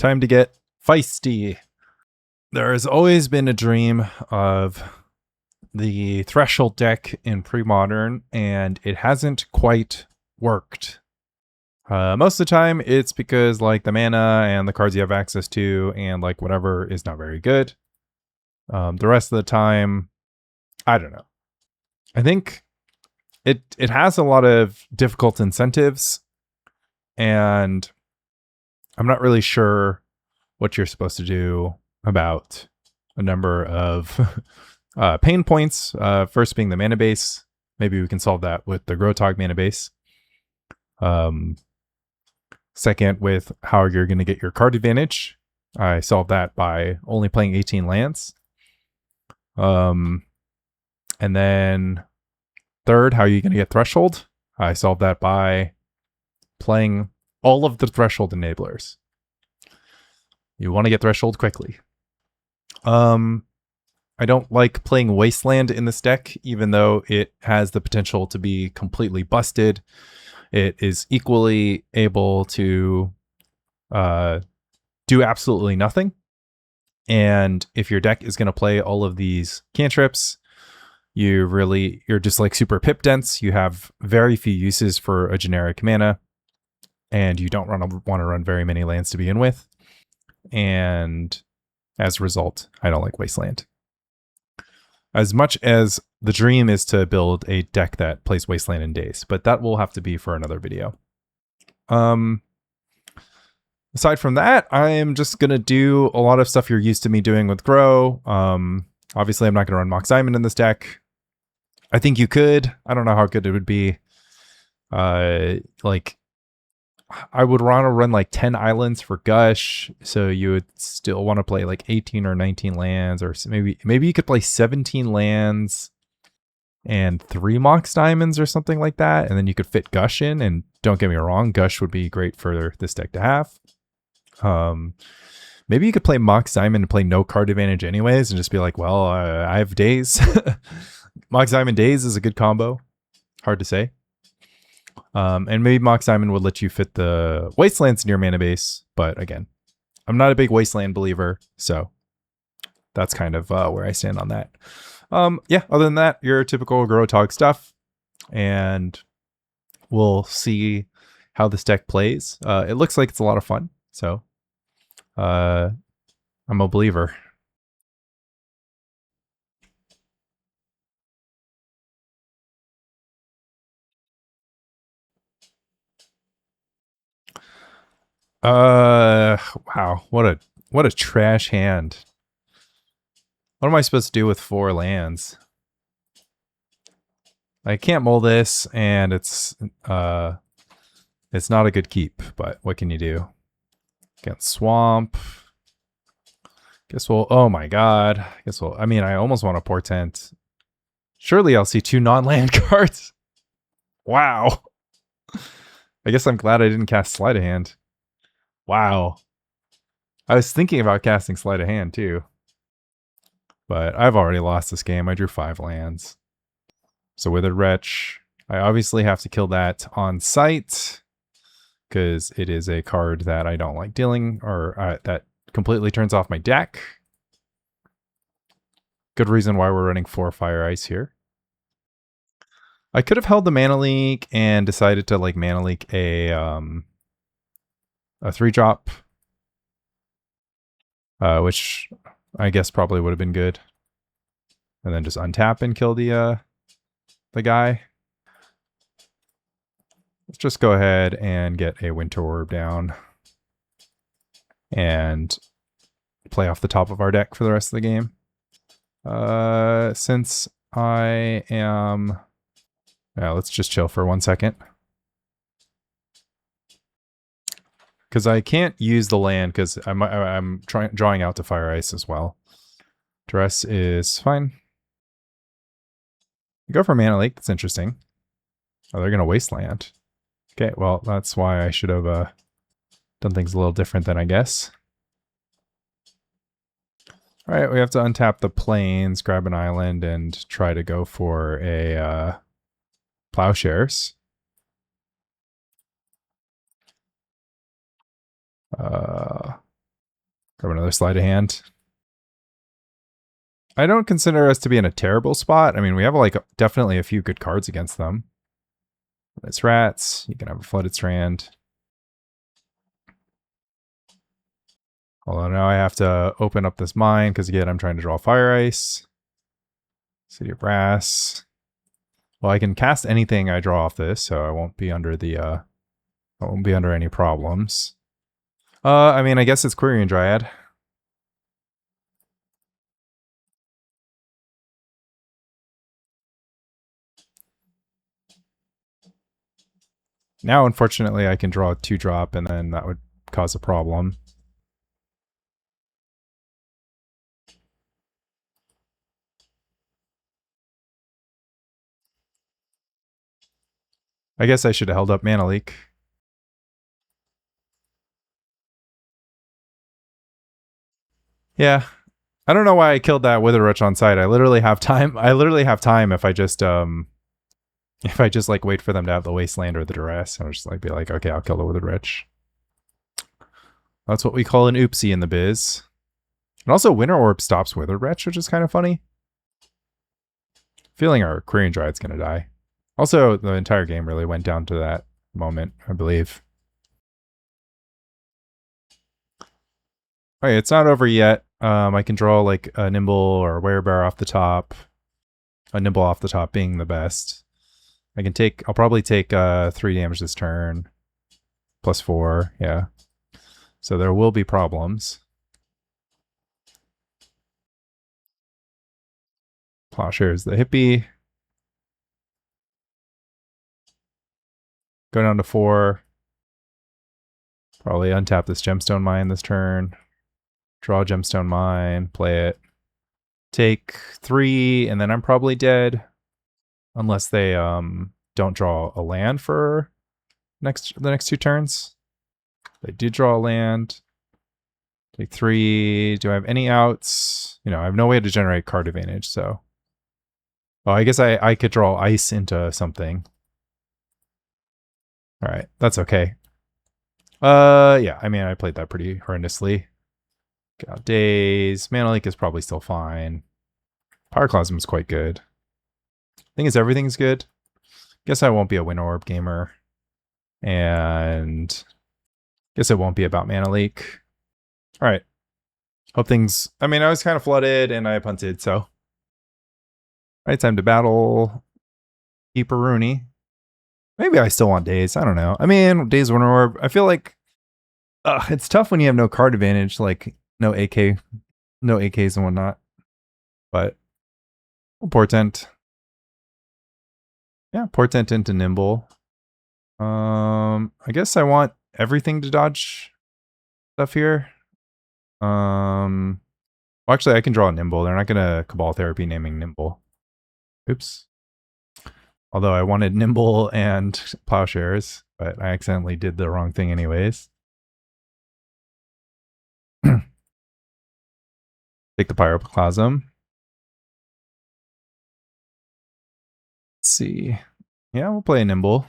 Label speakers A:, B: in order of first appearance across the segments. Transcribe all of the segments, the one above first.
A: time to get feisty. There has always been a dream of the Threshold deck in Premodern, and it hasn't quite worked. Most of the time, it's because like the mana and the cards you have access to and like whatever is not very good. The rest of the time, I don't know. I think it has a lot of difficult incentives, and I'm not really sure what you're supposed to do about a number of pain points. First being the mana base. Maybe we can solve that with the Grotog mana base. Second, with how you're going to get your card advantage. I solved that by only playing 18 lands. And then third, how are you going to get Threshold? I solved that by playing all of the Threshold enablers. You want to get Threshold quickly. I don't like playing Wasteland in this deck, even though it has the potential to be completely busted. It is equally able to do absolutely nothing. And if your deck is going to play all of these cantrips, you're just like super pip dense. You have very few uses for a generic mana, and you don't want to run very many lands to begin with. And as a result, I don't like Wasteland. As much as the dream is to build a deck that plays Wasteland and Daze, but that will have to be for another video. Aside from that, I am just going to do a lot of stuff you're used to me doing with Grow. Obviously, I'm not going to run Mox Diamond in this deck. I think you could. I don't know how good it would be. Like, I would want to run like 10 islands for Gush, so you would still want to play like 18 or 19 lands, or maybe you could play 17 lands and 3 Mox Diamonds or something like that, and then you could fit Gush in. And don't get me wrong, Gush would be great for this deck to have. Maybe you could play Mox Diamond and play no card advantage anyways, and just be like, well, I have Daze. Mox Diamond Daze is a good combo. Hard to say. And maybe Mox Diamond would let you fit the Wastelands in your mana base, but again, I'm not a big Wasteland believer, so that's kind of where I stand on that. Yeah, other than that, your typical Grotog stuff, and we'll see how this deck plays. It looks like it's a lot of fun, so I'm a believer. Wow, what a trash hand. What am I supposed to do with 4 lands? I can't mull this, and it's not a good keep, but what can you do? Against Swamp. Guess we'll, oh my god. I mean, I almost want a Portent. Surely I'll see 2 non-land cards. Wow. I guess I'm glad I didn't cast Sleight of Hand. Wow. I was thinking about casting Sleight of Hand too. But I've already lost this game. I drew 5 lands. So Withered Wretch. I obviously have to kill that on sight, because it is a card that I don't like dealing, or that completely turns off my deck. Good reason why we're running 4 Fire Ice here. I could have held the Mana Leak and decided to like Mana Leak a 3-drop, which I guess probably would have been good. And then just untap and kill the guy. Let's just go ahead and get a Winter Orb down and play off the top of our deck for the rest of the game. Since I am... Yeah, let's just chill for 1 second. Because I can't use the land because I'm drawing out to Fire Ice as well. Duress is fine. Go for Mana Leak. That's interesting. Oh, they're going to Wasteland. Okay, well, that's why I should have done things a little different then, I guess. All right, we have to untap the plains, grab an island, and try to go for a Plowshares. Grab another Sleight of Hand. I don't consider us to be in a terrible spot. I mean, we have like definitely a few good cards against them. It's rats. You can have a Flooded Strand. Although now I have to open up this mine because again, I'm trying to draw Fire Ice. City of Brass. Well, I can cast anything I draw off this, so I won't be under the I won't be under any problems. I mean, I guess it's Quirion Dryad. Now, unfortunately, I can draw a 2-drop, and then that would cause a problem. I guess I should have held up Mana Leak. Yeah. I don't know why I killed that Wither Witch on site. I literally have time. I literally have time if I just like wait for them to have the Wasteland or the Duress. I'll just like be like, okay, I'll kill the Withered Witch. That's what we call an oopsie in the biz. And also Winter Orb stops Withered Witch, which is kind of funny. Feeling our Quirion Dryad's gonna die. Also, the entire game really went down to that moment, I believe. Okay, it's not over yet. I can draw like a Nimble or a Werebear off the top. A Nimble off the top being the best. I'll probably take 3 damage this turn. +4, yeah. So there will be problems. Plowshares the hippie. Go down to 4. Probably untap this Gemstone Mine this turn. Draw Gemstone Mine, play it. Take 3, and then I'm probably dead. Unless they don't draw a land for the next 2 turns. They do draw a land. Take 3. Do I have any outs? You know, I have no way to generate card advantage, so. Oh, I guess I could draw ice into something. Alright, that's okay. Yeah, I mean, I played that pretty horrendously. Got Daze. Mana Leak is probably still fine. Pyroclasm is quite good. Thing is, everything's good. Guess I won't be a Winter Orb gamer. And guess it won't be about Mana Leak. Alright. Hope things... I mean, I was kind of flooded and I punted, so... Alright, time to battle. Keep a Rooney. Maybe I still want Daze. I don't know. I mean, Daze Winter Orb. I feel like it's tough when you have no card advantage, like no AKs and whatnot. But Portent. Yeah, Portent into Nimble. I guess I want everything to dodge stuff here. Well, actually, I can draw a Nimble. They're not gonna Cabal Therapy naming Nimble. Oops. Although I wanted Nimble and Plowshares, but I accidentally did the wrong thing anyways. Take the Pyroclasm. Let's see. Yeah, we'll play a Nimble.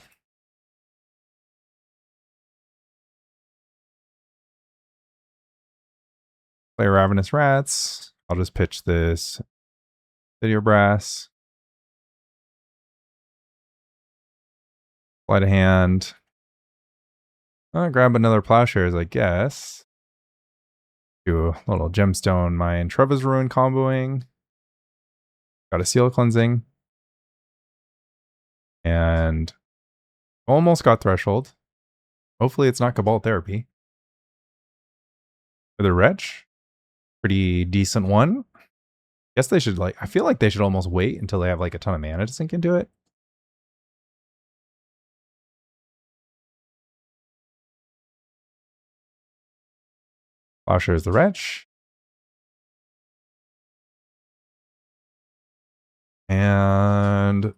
A: Play Ravenous Rats. I'll just pitch this Video Brass. Sleight of Hand. I'll grab another Plowshares, I guess. Do a little Gemstone Mine Treva's Ruin comboing. Got a Seal Cleansing. And almost got Threshold. Hopefully it's not Cabal Therapy. For the Wretch. Pretty decent one. Guess they should I feel like they should almost wait until they have like a ton of mana to sink into it. Plowshares the Wretch. And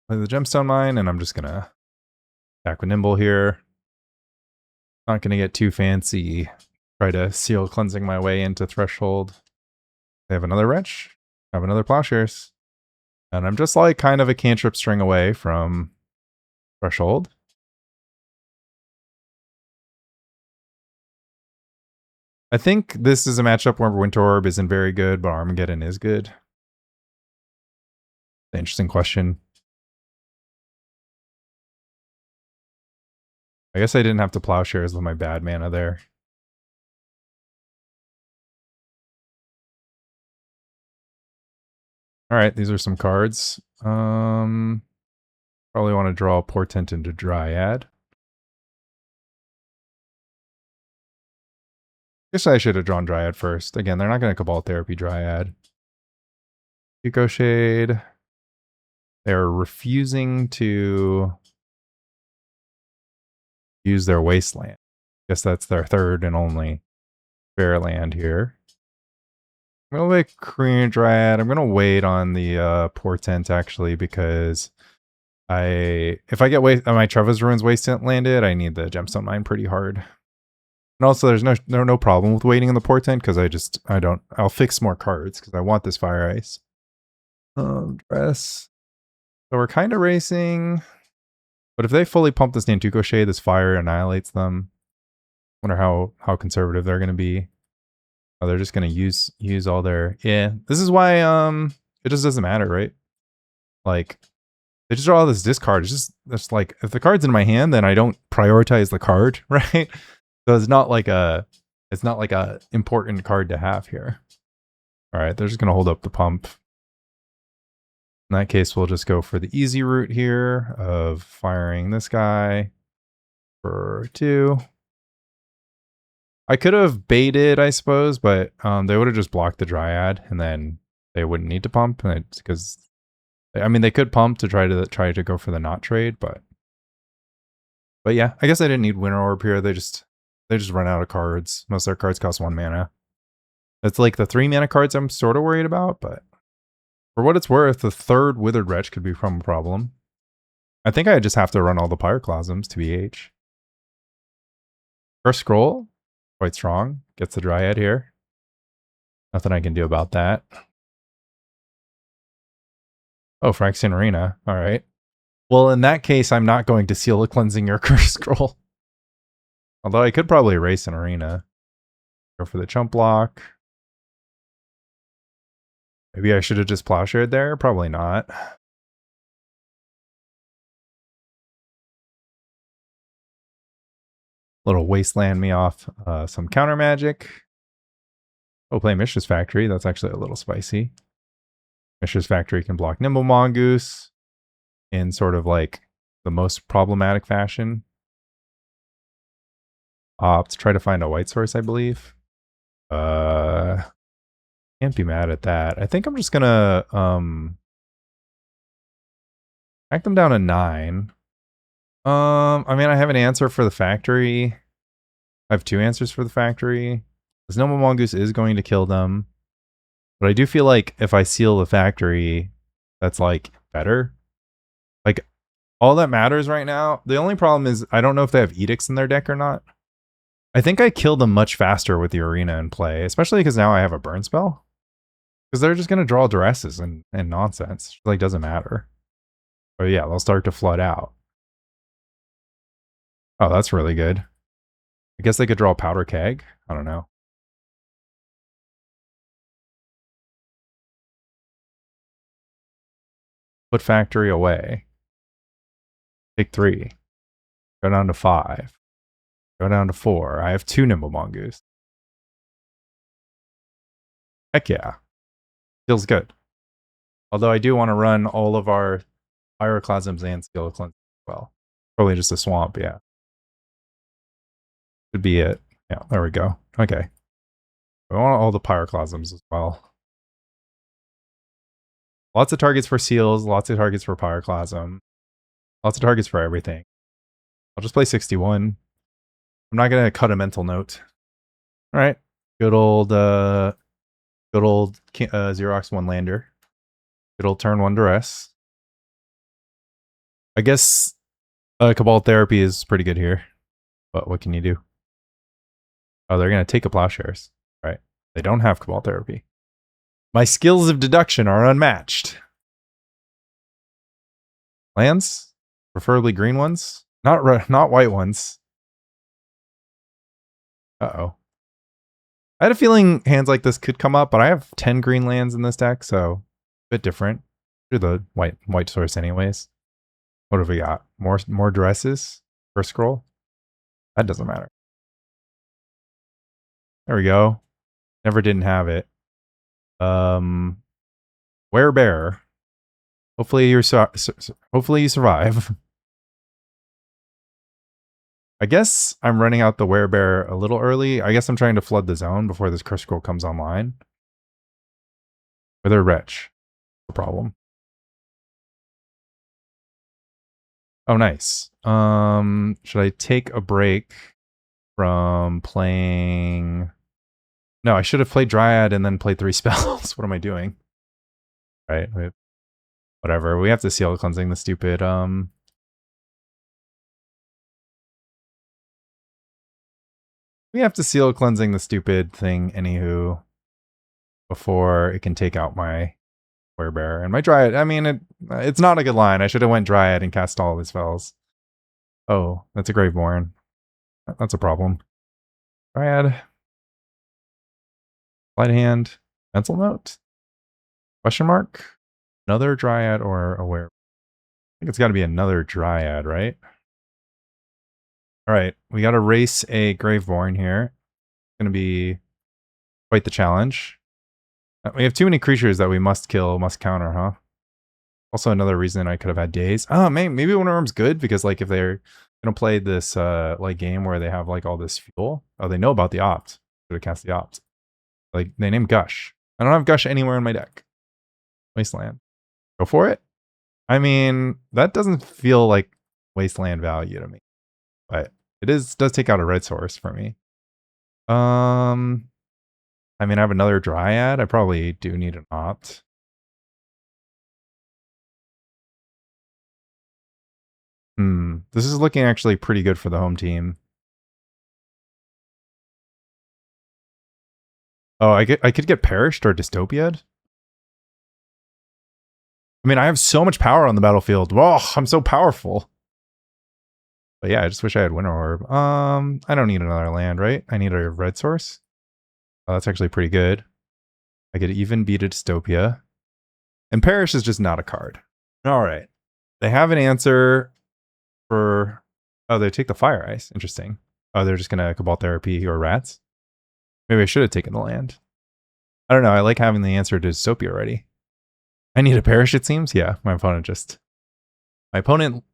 A: play the Gemstone Mine, and I'm just gonna attack with Nimble here. Not gonna get too fancy. Try to Seal Cleansing my way into Threshold. They have another Wretch. I have another Plowshares. And I'm just like kind of a cantrip string away from Threshold. I think this is a matchup where Winter Orb isn't very good, but Armageddon is good. Interesting question. I guess I didn't have to Plowshares with my bad mana there. All right, these are some cards. Probably want to draw Portent into Dryad. Guess I should have drawn Dryad first. Again, they're not going to Cabal Therapy Dryad. Eco Shade. They're refusing to use their Wasteland. Guess that's their third and only fair land here. I'm going to make Quirion Dryad. I'm going to wait on the Portent actually because if I get my Treva's Ruins Wasteland landed, I need the Gemstone Mine pretty hard. And also there's no problem with waiting in the Portent because I'll fix more cards because I want this Fire Ice. Dress. So we're kind of racing. But if they fully pump this Nantuko Shade, this fire annihilates them. Wonder how conservative they're going to be. Oh, they're just going to use all their... Yeah, this is why it just doesn't matter, right? Like, they just draw all this discard. It's just like, if the card's in my hand, then I don't prioritize the card, right? So it's not like a important card to have here. All right, they're just going to hold up the pump. In that case, we'll just go for the easy route here of firing this guy for 2. I could have baited, I suppose, but they would have just blocked the Dryad, and then they wouldn't need to pump because, I mean, they could pump to try to go for the not trade, but yeah, I guess I didn't need Winter Orb here. They just run out of cards. Most of their cards cost 1 mana. It's like the 3 mana cards I'm sort of worried about, but. For what it's worth, the third Withered Wretch could become a problem. I think I just have to run all the Pyroclasms to BH. First scroll, quite strong. Gets the Dryad here. Nothing I can do about that. Oh, Phyrexian Arena. All right. Well, in that case, I'm not going to Seal the Cleansing your Curse Scroll. Although I could probably erase an Arena. Go for the Chump Block. Maybe I should have just Plowshared there? Probably not. Little Wasteland me off some counter magic. Oh, play Mishra's Factory. That's actually a little spicy. Mishra's Factory can block Nimble Mongoose in sort of like the most problematic fashion. Opt, try to find a white source, I believe. Can't be mad at that. I think I'm just gonna back them down to 9. I mean, I have an answer for the factory. I have 2 answers for the factory. This Nimble Mongoose is going to kill them. But I do feel like if I seal the factory, that's like better. Like, all that matters right now, the only problem is I don't know if they have edicts in their deck or not. I think I kill them much faster with the Arena in play, especially because now I have a burn spell. Because they're just going to draw duresses and nonsense. It like, doesn't matter. But yeah, they'll start to flood out. Oh, that's really good. I guess they could draw Powder Keg. I don't know. Put Factory away. Take 3. Go down to 5. Go down to 4. I have 2 Nimble Mongoose. Heck yeah. Feels good. Although I do want to run all of our Pyroclasms and Skill Cleanse as well. Probably just a swamp, yeah. Should be it. Yeah, there we go. Okay. I want all the Pyroclasms as well. Lots of targets for seals, lots of targets for Pyroclasm. Lots of targets for everything. I'll just play 61. I'm not gonna cut a mental note. Alright. Good old Xerox 1 lander. Good old turn 1 duress. I guess Cabal Therapy is pretty good here. But what can you do? Oh, they're going to take a Plowshares. Right. They don't have Cabal Therapy. My skills of deduction are unmatched. Lands? Preferably green ones? Not white ones. Uh-oh. I had a feeling hands like this could come up, but I have 10 green lands in this deck, so a bit different. Do the white source anyways. What have we got? More dresses? First scroll? That doesn't matter. There we go. Never didn't have it. Werebear. Hopefully you survive. I guess I'm running out the Werebear a little early. I guess I'm trying to flood the zone before this curse scroll comes online. Or they're wretch. No problem. Oh, nice. Should I take a break from playing? No, I should have played Dryad and then played 3 spells. What am I doing? All right, wait. Whatever. We have to seal cleansing the stupid we have to seal cleansing the stupid thing, anywho, before it can take out my Werebear and my Dryad. I mean, it's not a good line. I should have went Dryad and cast all the spells. Oh, that's a Graveborn. That's a problem. Dryad. Sleight of Hand. Pencil Note? Question mark? Another Dryad or a Werebear? I think it's got to be another Dryad, right? All right, we got to race a Graveborn here. It's going to be quite the challenge. We have too many creatures that we must kill, must counter, huh? Also another reason I could have had Daze. Oh, maybe Winter Orb's good because like if they're going to play this like game where they have like all this fuel, oh, they know about the opt. Should have cast the opt. Like they named Gush. I don't have Gush anywhere in my deck. Wasteland. Go for it. I mean, that doesn't feel like Wasteland value to me. But it does take out a red source for me. I mean, I have another Dryad. I probably do need an opt. This is looking actually pretty good for the home team. Oh, I could get Perished or Dystopia'd. I mean, I have so much power on the battlefield. Whoa, I'm so powerful. But yeah, I just wish I had Winter Orb. I don't need another land, right? I need a red source. Oh, that's actually pretty good. I could even beat a Dystopia. And Perish is just not a card. All right. They have an answer for... Oh, they take the Fire Ice. Interesting. Oh, they're just going to Cabal Therapy or Rats? Maybe I should have taken the land. I don't know. I like having the answer to Dystopia already. I need a Perish, it seems. Yeah, my opponent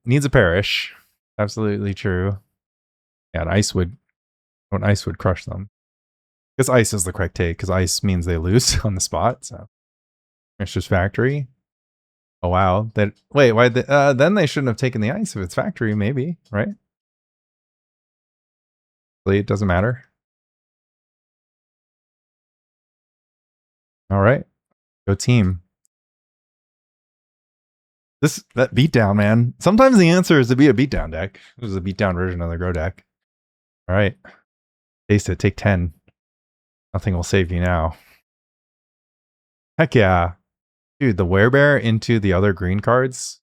A: needs a Perish. Absolutely true. Yeah, an ice would crush them. Because ice is the correct take, because ice means they lose on the spot. So it's just factory. Oh wow! Wait, why? Then they shouldn't have taken the ice if it's factory, maybe, right? It doesn't matter. All right, go team. That beatdown, man. Sometimes the answer is to be a beatdown deck. This is a beatdown version of the Gro deck. All right, taste it. Take 10. Nothing will save you now. Heck yeah. Dude, the Werebear into the other green cards.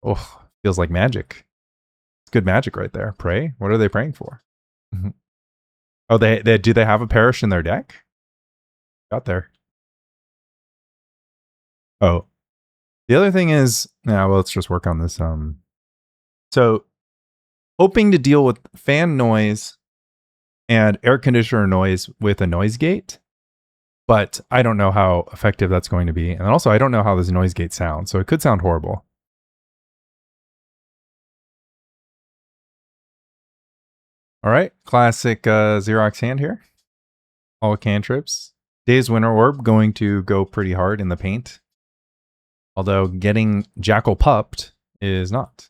A: Oh, feels like magic. It's good magic right there. Pray? What are they praying for? Oh, do they have a Perish in their deck? Got there. Oh. The other thing is, well, let's just work on this. So hoping to deal with fan noise and air conditioner noise with a noise gate. But I don't know how effective that's going to be. And also, I don't know how this noise gate sounds. So it could sound horrible. All right. Classic Xerox hand here. All cantrips. Daze Winter Orb going to go pretty hard in the paint. Although getting Jackal Pupped is not.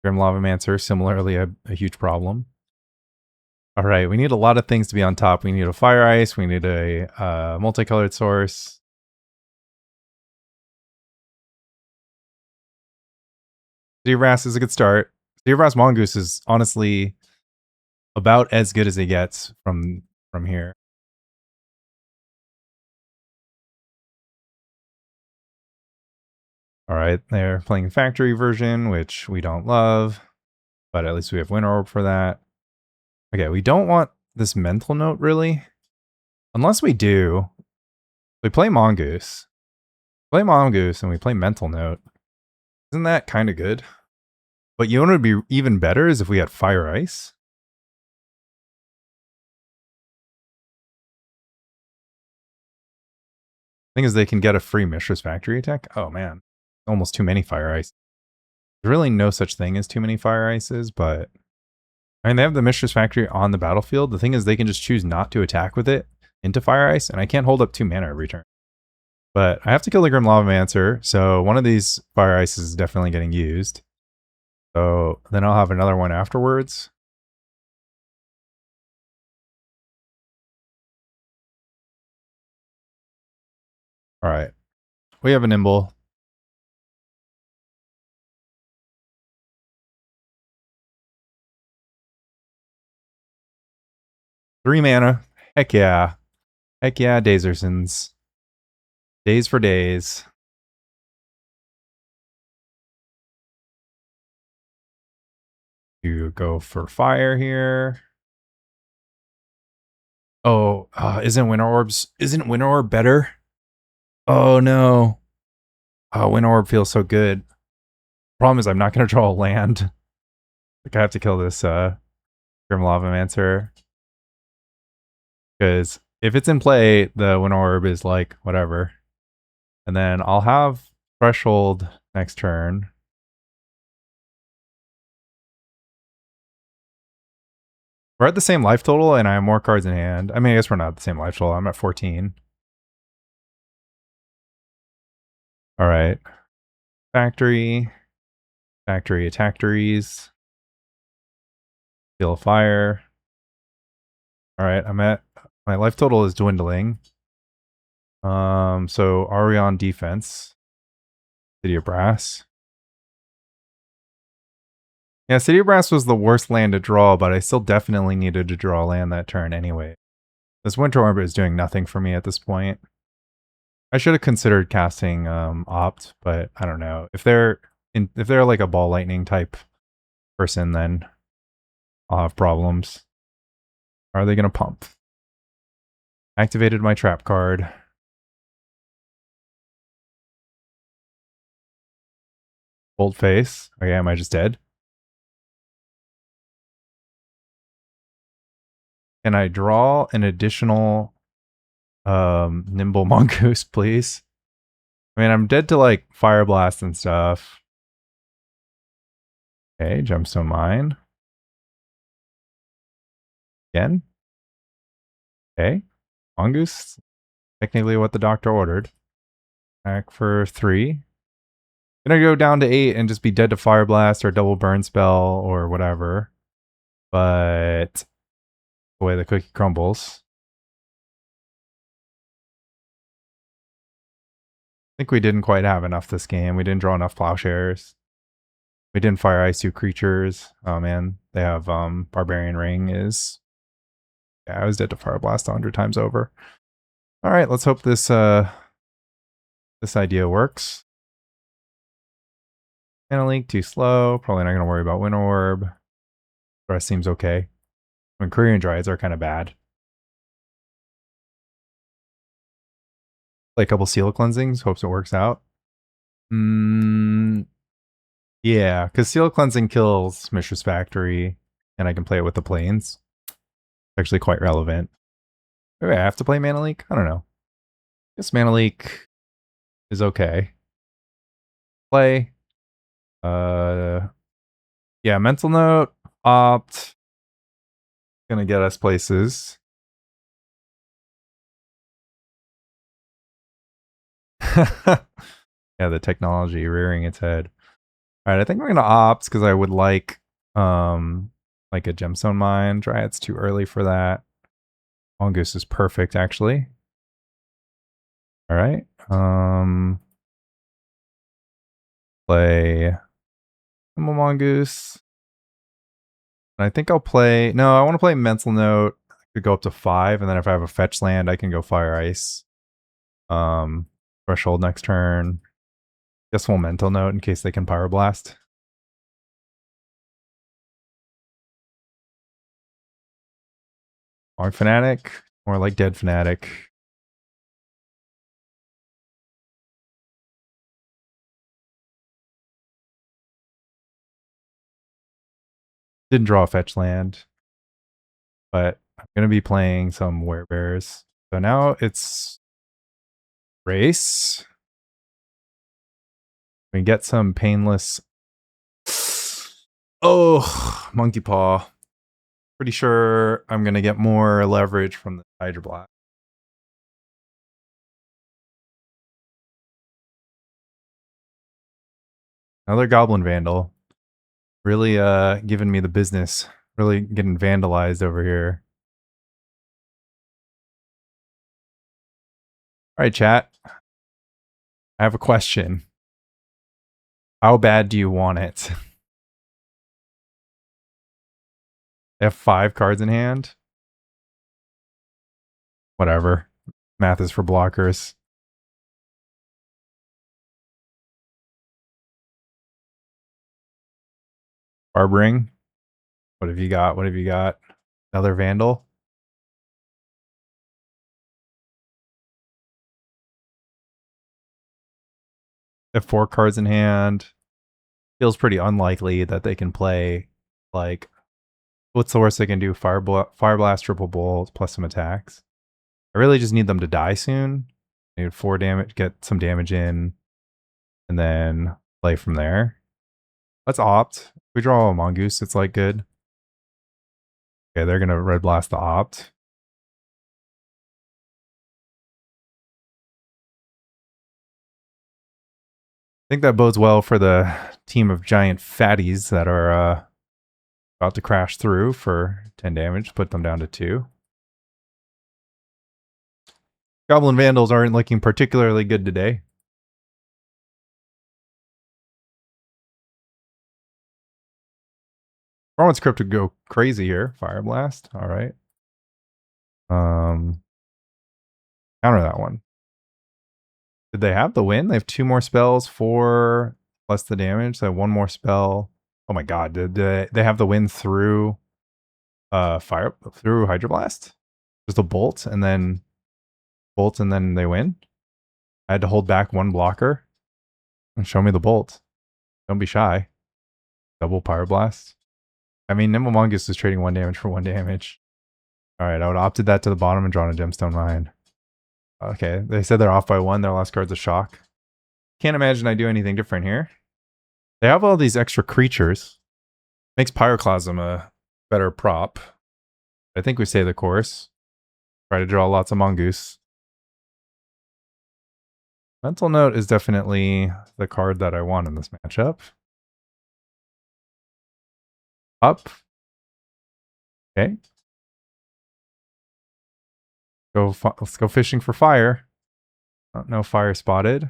A: Grim Lavamancer, similarly a huge problem. All right, we need a lot of things to be on top. We need a Fire Ice. We need a multicolored source. Zebrass is a good start. Zebrass Mongoose is honestly about as good as it gets from here. All right, they're playing factory version, which we don't love, but at least we have Winter Orb for that. Okay, we don't want this mental note, really. Unless we do. We play Mongoose. Play Mongoose and we play mental note. Isn't that kind of good? But you know what would be even better is if we had Fire Ice. Thing is, they can get a free Mishra's Factory attack. Oh man, almost too many Fire Ice. There's really no such thing as too many Fire Ices, but I mean, they have the Mishra's Factory on the battlefield. The thing is, they can just choose not to attack with it into Fire Ice, and I can't hold up 2 mana every turn. But I have to kill the Grim Lavamancer, so one of these Fire Ices is definitely getting used. So then I'll have another one afterwards. All right. We have a Nimble. Three mana. Heck yeah. Heck yeah, Dazersons. Daze for days. You go for fire here. Oh, isn't Winter Orb better? Oh no. Oh, Winter Orb feels so good. Problem is I'm not gonna draw a land. Like I have to kill this Grim Lavamancer. Because if it's in play, the Winter Orb is like whatever. And then I'll have Threshold next turn. We're at the same life total and I have more cards in hand. I mean, I guess we're not at the same life total. I'm at 14. All right. Factory. Factory attack-tories. Feel fire. All right, I'm at my life total is dwindling. So are we on defense? City of Brass. Yeah, City of Brass was the worst land to draw, but I still definitely needed to draw land that turn anyway. This Winter Orb is doing nothing for me at this point. I should have considered casting Opt, but I don't know. If they're like a Ball Lightning type person, then I'll have problems. Are they gonna pump? Activated my trap card. Bold face. Okay, am I just dead? Can I draw an additional Nimble Mongoose, please? I mean, I'm dead to like Fire Blast and stuff. Okay, Gemstone Mine. Again. Okay. Mongoose. Technically what the doctor ordered. Back for 3. Gonna go down to 8 and just be dead to Fire Blast or double burn spell or whatever. But the way the cookie crumbles. I think we didn't quite have enough this game. We didn't draw enough Plowshares. We didn't Fire Ice 2 creatures. Oh man, they have Barbarian Ring is... Yeah, I was dead to Fire Blast 100 times over. Alright, let's hope this this idea works. Mana Leak, too slow. Probably not going to worry about Winter Orb. The rest seems okay. I mean, Quirion Dryads are kind of bad. Play a couple Seal Cleansings, hopes it works out. Yeah, because Seal Cleansing kills Mishra's Factory, and I can play it with the Plains. Actually quite relevant. Maybe I have to play Mana Leak? I don't know. I guess Mana Leak is okay. Play. Yeah, Mental Note, Opt. Gonna get us places. Yeah, the technology rearing its head. All right, I think we're gonna Opt because I would like a Gemstone Mine. Dryad's too early for that. Mongoose is perfect, actually. All right. Play Nimble Mongoose. And I think I'll play... No, I want to play Mental Note. I could go up to 5, and then if I have a fetch land, I can go Fire Ice. Threshold next turn. Guess we'll Mental Note in case they can Pyroblast. Log Fanatic, more like Dead Fanatic. Didn't draw a fetch land, but I'm going to be playing some Werebears. So now it's race. We get some painless. Oh, Monkey Paw. Pretty sure I'm going to get more leverage from the Hydroblast. Another Goblin Vandal. Really giving me the business. Really getting vandalized over here. All right, chat. I have a question. How bad do you want it? They have 5 cards in hand. Whatever. Math is for blockers. Barbering. What have you got? What have you got? Another Vandal. They have 4 cards in hand. Feels pretty unlikely that they can play, like, what's the worst they can do? Fire Blast, Triple Bolt, plus some attacks. I really just need them to die soon. I need 4 damage, get some damage in, and then play from there. Let's opt. If we draw a Mongoose, it's like good. Okay, they're gonna Red Blast the opt. I think that bodes well for the team of giant fatties that are about to crash through for 10 damage, put them down to 2. Goblin Vandals aren't looking particularly good today. Performance Crypt would go crazy here. Fire Blast. All right. Counter that one. Did they have the win? They have 2 more spells, 4 plus the damage. They have 1 more spell. Oh my god, did they have the win through through Hydroblast? Just a bolt and then they win? I had to hold back 1 blocker and show me the bolt. Don't be shy. Double Pyroblast. I mean, Nimble Mongoose is trading 1 damage for 1 damage. Alright, I would have opted that to the bottom and drawn a Gemstone Mine. Okay, they said they're off by 1. Their last card's a shock. Can't imagine I do anything different here. They have all these extra creatures. Makes Pyroclasm a better prop. I think we stay the course. Try to draw lots of Mongoose. Mental Note is definitely the card that I want in this matchup. Up. Okay. Let's go fishing for fire. No fire spotted.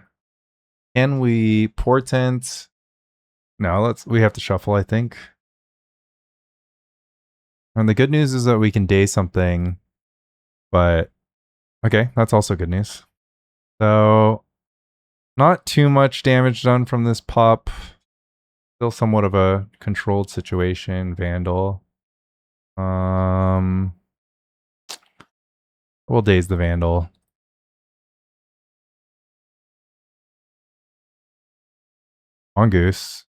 A: Can we Portent? No, we have to shuffle, I think. And the good news is that we can Daze something, but okay, that's also good news. So, not too much damage done from this pup. Still somewhat of a controlled situation. Vandal. We'll Daze the Vandal. Mongoose.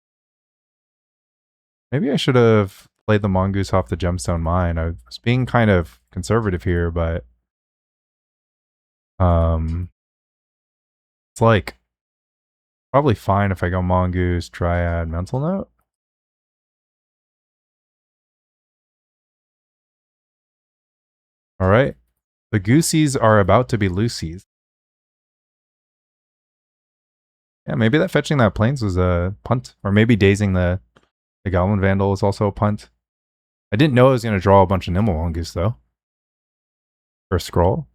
A: Maybe I should have played the Mongoose off the Gemstone Mine. I was being kind of conservative here, but it's like probably fine if I go Mongoose, Dryad, Mental Note. All right. The Goosies are about to be Loosies. Yeah, maybe that fetching that Plains was a punt. Or maybe dazing the Goblin Vandal is also a punt. I didn't know I was going to draw a bunch of Nimble Mongoose, though. First scroll.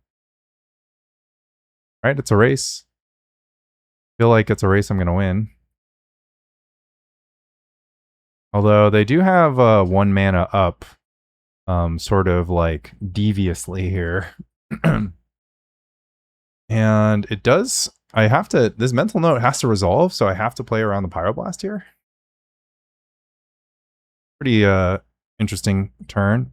A: All right, it's a race. Feel like it's a race I'm going to win. Although they do have 1 mana up, sort of like deviously here. And it does, this Mental Note has to resolve, so I have to play around the Pyroblast here. Pretty interesting turn.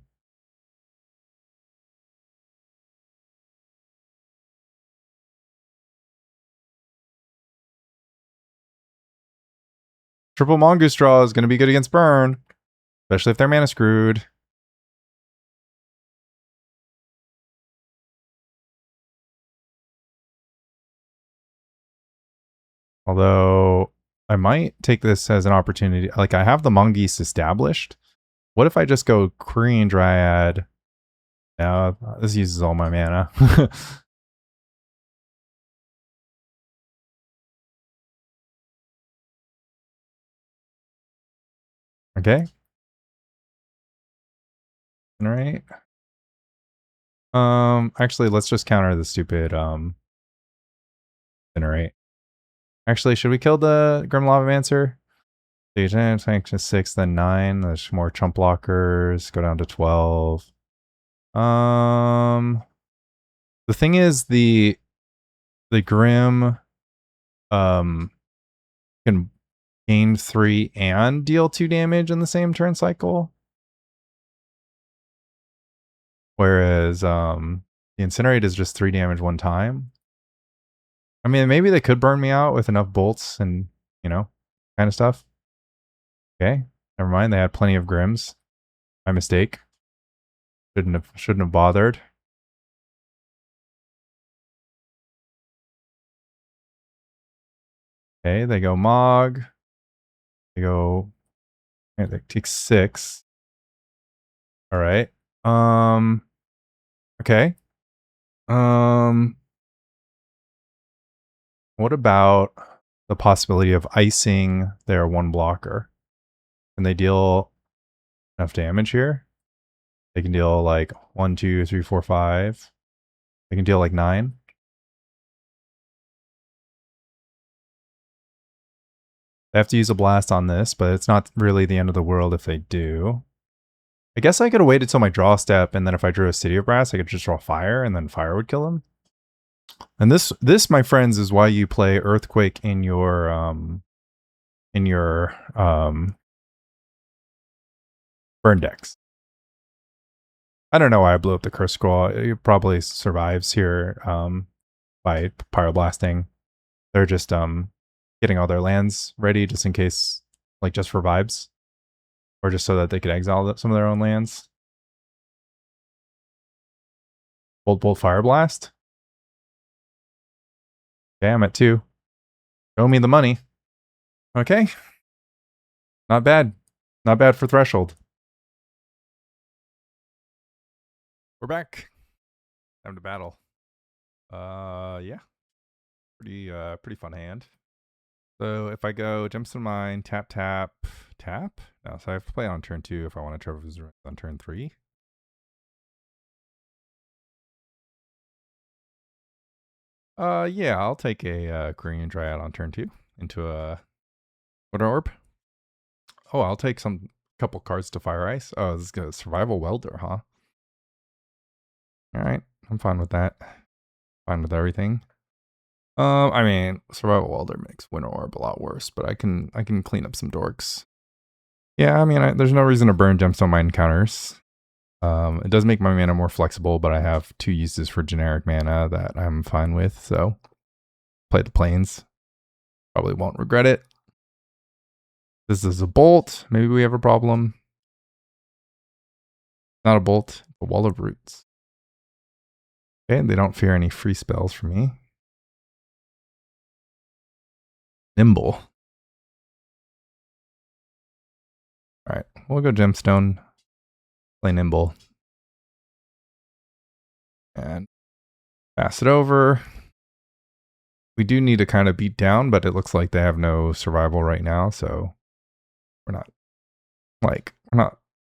A: Triple Mongoose draw is going to be good against burn, especially if they're mana screwed. Although I might take this as an opportunity. Like, I have the Mongoose established. What if I just go Quirion Dryad? Now, this uses all my mana. Okay. Alright. Actually, let's just counter the stupid, generate. Actually, should we kill the Grim Lavamancer? Tank to 6, then 9. There's more chump blockers. Go down to 12. The thing is, the Grim can gain 3 and deal 2 damage in the same turn cycle. Whereas the Incinerate is just 3 damage one time. I mean, maybe they could burn me out with enough bolts and, you know, kind of stuff. Okay, never mind. They had plenty of Grims. My mistake. Shouldn't have bothered. Okay, they go Mog. They go. They take 6. All right. Okay. What about the possibility of icing their 1 blocker? Can they deal enough damage here? They can deal like 1, 2, 3, 4, 5. They can deal like 9. They have to use a blast on this, but it's not really the end of the world if they do. I guess I could have waited till my draw step, and then if I drew a City of Brass, I could just draw fire, and then fire would kill him. And this, my friends, is why you play Earthquake in your burn decks. I don't know why I blew up the Curse Scroll. It probably survives here by Pyroblasting. They're just getting all their lands ready just in case, like just for vibes. Or just so that they could exile some of their own lands. Bolt, Fire Blast. Okay, I'm at 2. Show me the money. Okay. Not bad. Not bad for Threshold. We're back. Time to battle. Yeah. Pretty fun hand. So if I go Gemstone Mine, tap. No, so I have to play on turn 2 if I want to Treva on turn 3. Yeah, I'll take a Quirion Dryad on turn 2 into a Winter Orb. Oh, I'll take some couple cards to Fire Ice. Oh, this is a Survival Welder, huh? Alright, I'm fine with that. Fine with everything. I mean, Survival Welder makes Winter Orb a lot worse, but I can clean up some dorks. Yeah, I mean, there's no reason to burn Gemstone Mine counters. It does make my mana more flexible, but I have 2 uses for generic mana that I'm fine with, so play the Plains. Probably won't regret it. This is a bolt. Maybe we have a problem. Not a bolt, a Wall of Roots. Okay, they don't fear any free spells from me. Nimble. Alright, we'll go Gemstone. Play Nimble. And pass it over. We do need to kind of beat down, but it looks like they have no survival right now, so we're not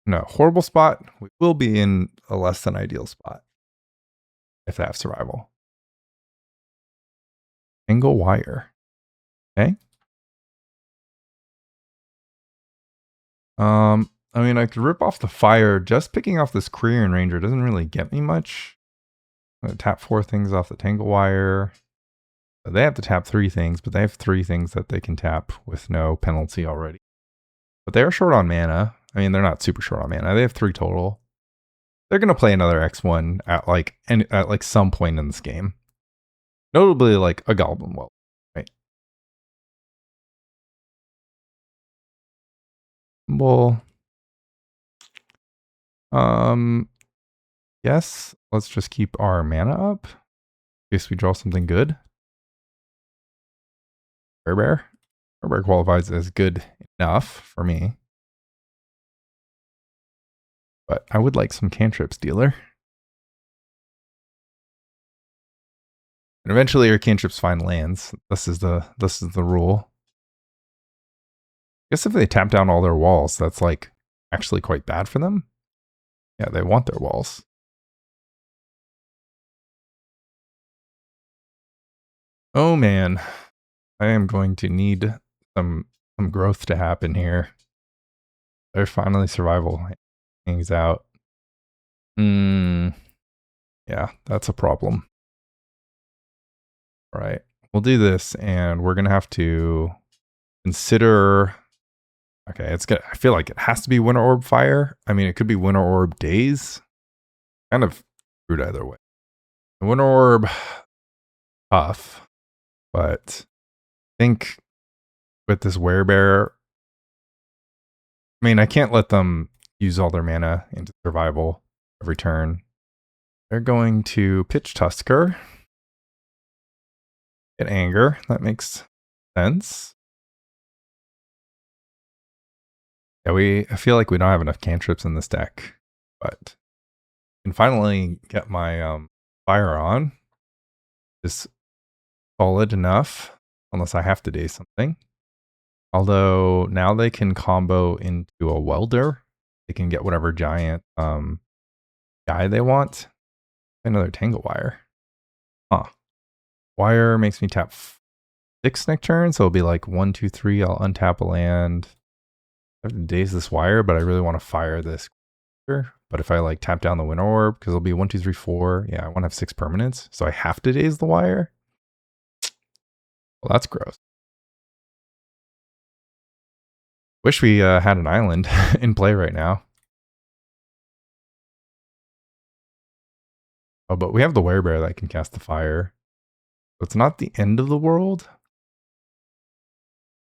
A: in a horrible spot. We will be in a less than ideal spot if they have survival. Angle wire. Okay. I mean, I could rip off the fire. Just picking off this Quirion Ranger doesn't really get me much. I'm going to tap 4 things off the Tangle Wire. They have to tap 3 things, but they have 3 things that they can tap with no penalty already. But they're short on mana. I mean, they're not super short on mana. They have 3 total. They're going to play another X1 at some point in this game. Notably like a Goblin Well, right? Well, yes, let's just keep our mana up in case we draw something good. Werebear. Werebear qualifies as good enough for me. But I would like some cantrips, dealer. And eventually your cantrips find lands. This is the rule. I guess if they tap down all their walls, that's like actually quite bad for them. Yeah, they want their walls. Oh man, I am going to need some growth to happen here. There's finally survival hangs out. Yeah, that's a problem. All right, we'll do this, and we're gonna have to consider. Okay, it's gonna. I feel like it has to be Winter Orb Fire. I mean, it could be Winter Orb Daze. Kind of screwed either way. The Winter Orb, tough, but I think with this Werebear, I mean, I can't let them use all their mana into survival every turn. They're going to pitch Tusker. Get Anger. That makes sense. Yeah, I feel like we don't have enough cantrips in this deck, but I can finally get my fire on. Is solid enough, unless I have to do something. Although now they can combo into a welder. They can get whatever giant guy they want. Another Tangle Wire. Huh. Wire makes me tap 6 next turn, so it'll be like 1, 2, 3. I'll untap a land. I have to Daze this Wire, but I really want to fire this creature. But if I like tap down the Winter Orb, because it'll be 1, 2, 3, 4. Yeah, I want to have 6 permanents, so I have to Daze the Wire. Well, that's gross. Wish we had an island in play right now. Oh, but we have the Werebear that can cast the fire. So it's not the end of the world.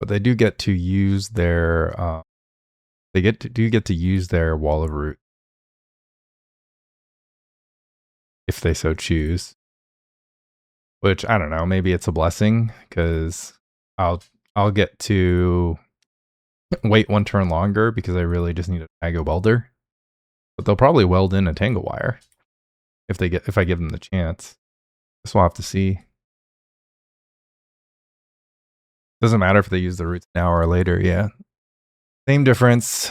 A: But they do get to use their do get to use their Wall of Root if they so choose. Which I don't know, maybe it's a blessing because I'll get to wait 1 turn longer because I really just need a tag a welder. But they'll probably weld in a Tangle Wire if I give them the chance. Guess we'll have to see. Doesn't matter if they use the roots now or later, yeah. Same difference.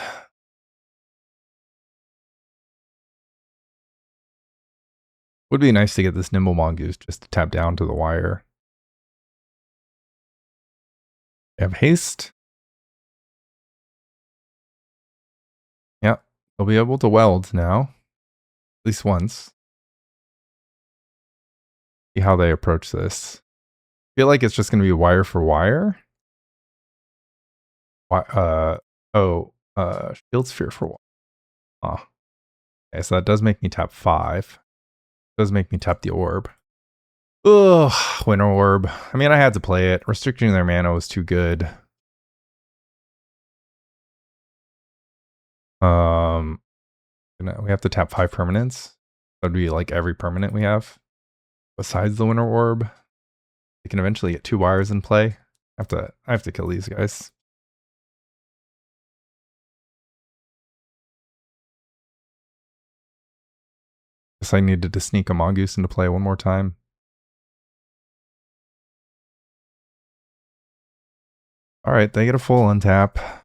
A: Would be nice to get this Nimble Mongoose just to tap down to the wire. We have haste. Yep, they'll be able to weld now. At least once. See how they approach this. I feel like it's just going to be wire for wire. Shield Sphere for wire. Oh. Okay, so that does make me tap 5. Does make me tap the orb. Ugh, Winter Orb. I mean, I had to play it. Restricting their mana was too good. We have to tap 5 permanents. That'd be like every permanent we have. Besides the Winter Orb. We can eventually get 2 wires in play. I have to kill these guys. Guess I needed to sneak a Mongoose into play one more time. Alright, they get a full untap. I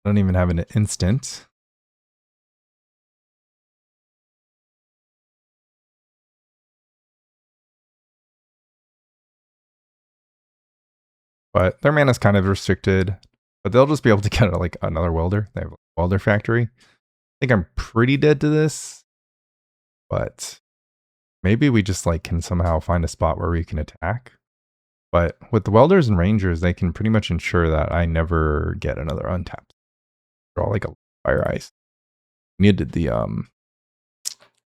A: don't even have an instant. But their mana's kind of restricted. But they'll just be able to get like another welder. They have a welder factory. I think I'm pretty dead to this. But maybe we just like can somehow find a spot where we can attack. But with the welders and rangers, they can pretty much ensure that I never get another untap. Draw like a fire ice. Needed the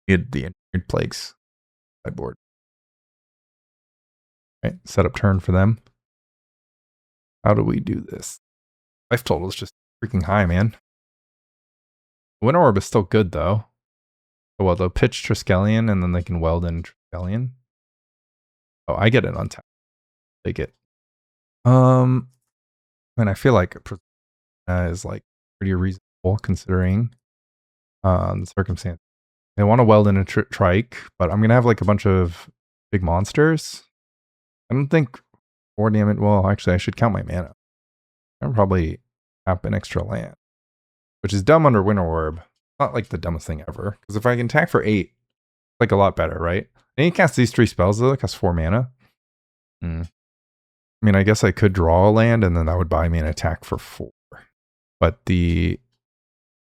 A: engineered plagues sideboard. Right, set up turn for them. How do we do this? Life total is just freaking high, man. Winter Orb is still good, though. Oh, well, they'll pitch Triskelion, and then they can weld in Triskelion. Oh, I get it on tap. Take it. And I feel like is like pretty reasonable considering the circumstance. They want to weld in a trike, but I'm gonna have like a bunch of big monsters. I don't think 4 damage. Well, actually, I should count my mana. I'm probably tap an extra land, which is dumb under Winter Orb. Not like the dumbest thing ever. Because if I can attack for 8, like a lot better, right? And you cast these 3 spells, though, it costs 4 mana. I mean, I guess I could draw a land, and then that would buy me an attack for 4. But the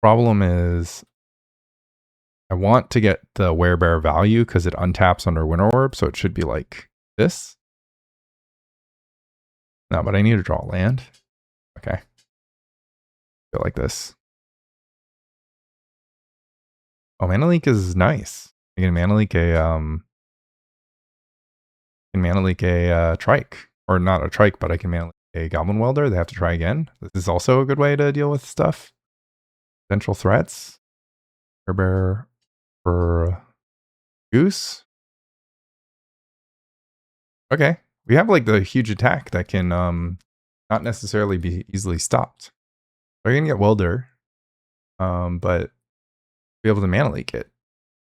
A: problem is, I want to get the Werebear value because it untaps under Winter Orb, so it should be like this. No, but I need to draw a land. Okay. Go like this. Oh, Mana Leak is nice. You can Mana Leak a trike. Or not a trike, but I can Mana Leak a Goblin Welder. They have to try again. This is also a good way to deal with stuff. Potential threats. Werebear for Goose. Okay. We have like the huge attack that can not necessarily be easily stopped. They're gonna get Welder. But be able to Mana Leak it.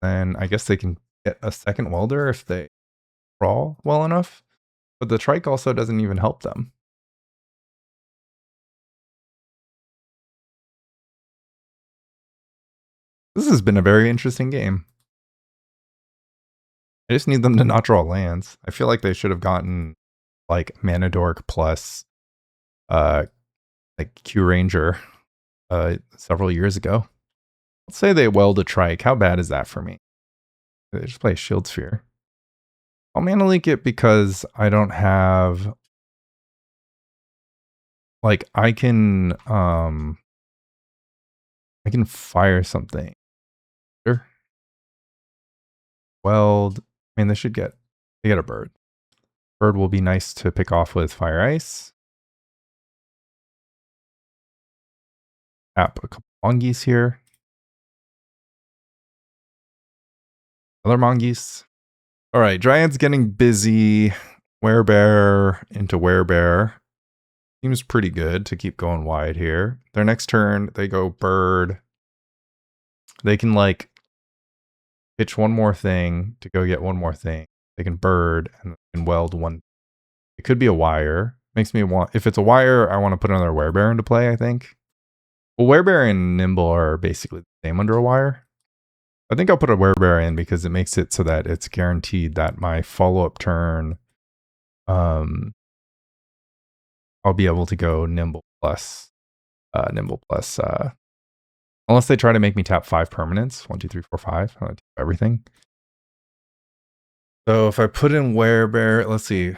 A: And I guess they can get a second Welder if they crawl well enough. But the trike also doesn't even help them. This has been a very interesting game. I just need them to not draw lands. I feel like they should have gotten like Mana Dork plus like Q Ranger several years ago. Let's say they weld a trike. How bad is that for me? They just play Shield Sphere. I'll Mana Leak it because I don't have like I can fire something. Sure. Weld. I mean, they get a bird. Bird will be nice to pick off with Fire Ice. Tap a couple Mongoose here. Another Mongoose. All right, Dryad's getting busy. Werebear into Werebear. Seems pretty good to keep going wide here. Their next turn, they go bird. They can like pitch one more thing to go get one more thing. They can bird and weld one. It could be a wire. Makes me want, if it's a wire, I want to put another Werebear into play, I think. Well, Werebear and Nimble are basically the same under a wire. I think I'll put a Werebear in because it makes it so that it's guaranteed that my follow-up turn, I'll be able to go Nimble plus, unless they try to make me tap 5 permanents. 1, 2, 3, 4, 5. I want to tap everything. So if I put in Werebear, let's see.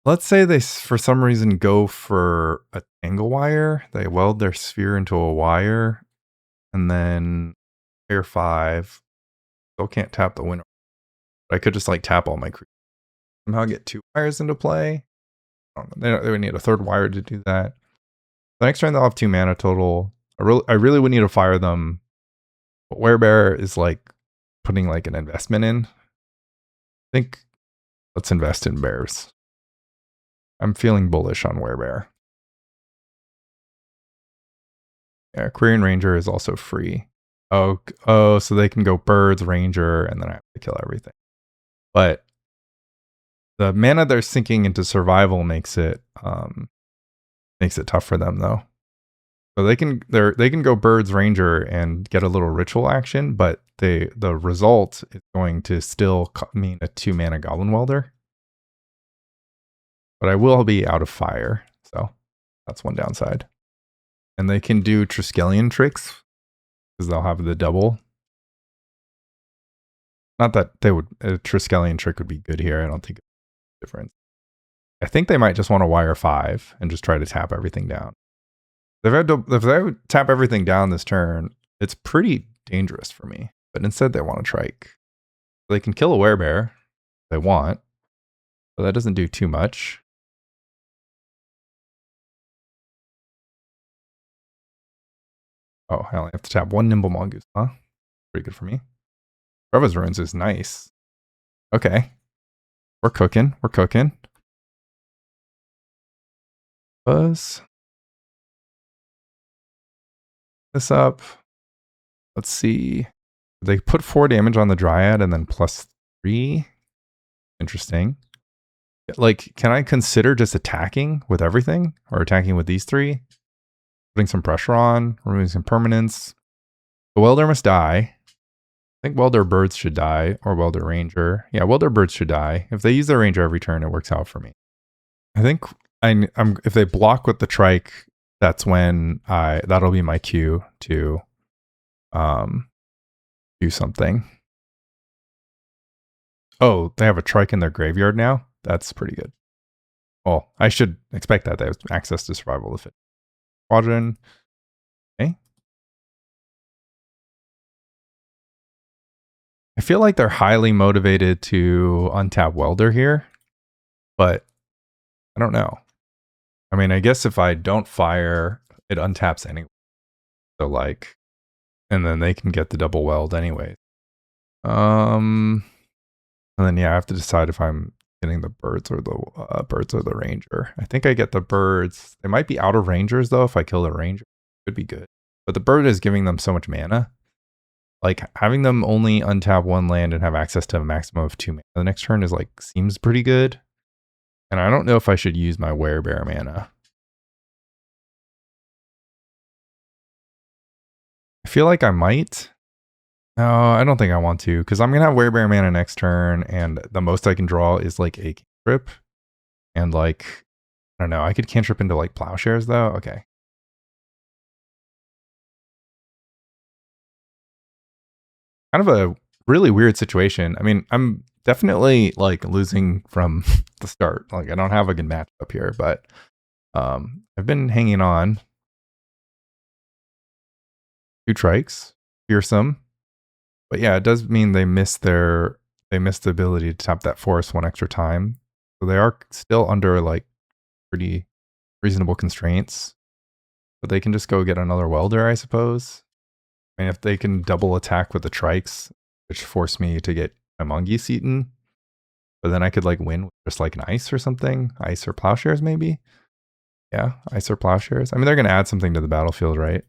A: Let's say they, for some reason, go for a Tangle Wire. They weld their sphere into a wire. And then Pair 5. Still can't tap the Winter. But I could just like tap all my creatures. Somehow get 2 wires into play. I don't know. They would need a 3rd wire to do that. The next turn they'll have 2 mana total. I really would need to fire them. But Werebear is like putting like an investment in. I think let's invest in bears. I'm feeling bullish on Werebear. Yeah, Quirion Ranger is also free. Oh, so they can go birds, ranger, and then I have to kill everything. But the mana they're sinking into survival makes it tough for them though. So they can go birds, ranger, and get a little ritual action, but the result is going to still mean a 2 mana Goblin Welder. But I will be out of fire, so that's one downside. And they can do Triskelion tricks because they'll have the double. Not that they would, a Triskelion trick would be good here. I don't think it's different. I think they might just want to wire 5 and just try to tap everything down. If they tap everything down this turn, it's pretty dangerous for me. But instead they want to trike. They can kill a Werebear if they want, but that doesn't do too much. Oh, I only have to tap one Nimble Mongoose, huh? Pretty good for me. Treva's Ruins is nice. Okay. We're cooking. We're cooking. Buzz. This up. Let's see. They put 4 damage on the Dryad and then +3. Interesting. Like, can I consider just attacking with everything? Or attacking with these 3? Putting some pressure on, removing some permanents. The Welder must die. I think Welder Birds should die, or Welder Ranger. Yeah, Welder Birds should die. If they use their Ranger every turn, it works out for me. I think I'm if they block with the Trike, that's when that'll be my cue to do something. Oh, they have a Trike in their graveyard now? That's pretty good. Well, I should expect that. They have access to Survival of the Fit. Squadron. Okay. I feel like they're highly motivated to untap Welder here, but I don't know. I mean, I guess if I don't fire, it untaps anyway. So like, and then they can get the double weld anyway. And then yeah, I have to decide if I'm getting the birds or the ranger. I think I get the birds. They might be out of rangers though. If I kill the ranger, it could be good. But the bird is giving them so much mana. Like having them only untap 1 land and have access to a maximum of 2 mana the next turn is like seems pretty good. And I don't know if I should use my Werebear mana. I feel like I might. No, I don't think I want to, because I'm going to have Werebear mana next turn, and the most I can draw is like a cantrip. And like, I don't know, I could cantrip into like Plowshares though. Okay. Kind of a really weird situation. I mean, I'm definitely like losing from the start. Like, I don't have a good match up here, but I've been hanging on. 2 Trikes, fearsome. But yeah, it does mean they missed the ability to tap that forest 1 extra time. So they are still under like pretty reasonable constraints. But they can just go get another Welder, I suppose. I mean, if they can double attack with the Trikes, which force me to get my Mongoose eaten, but then I could like win with just like an Ice or something. Ice or Plowshares maybe? Yeah, Ice or Plowshares. I mean, they're going to add something to the battlefield, right?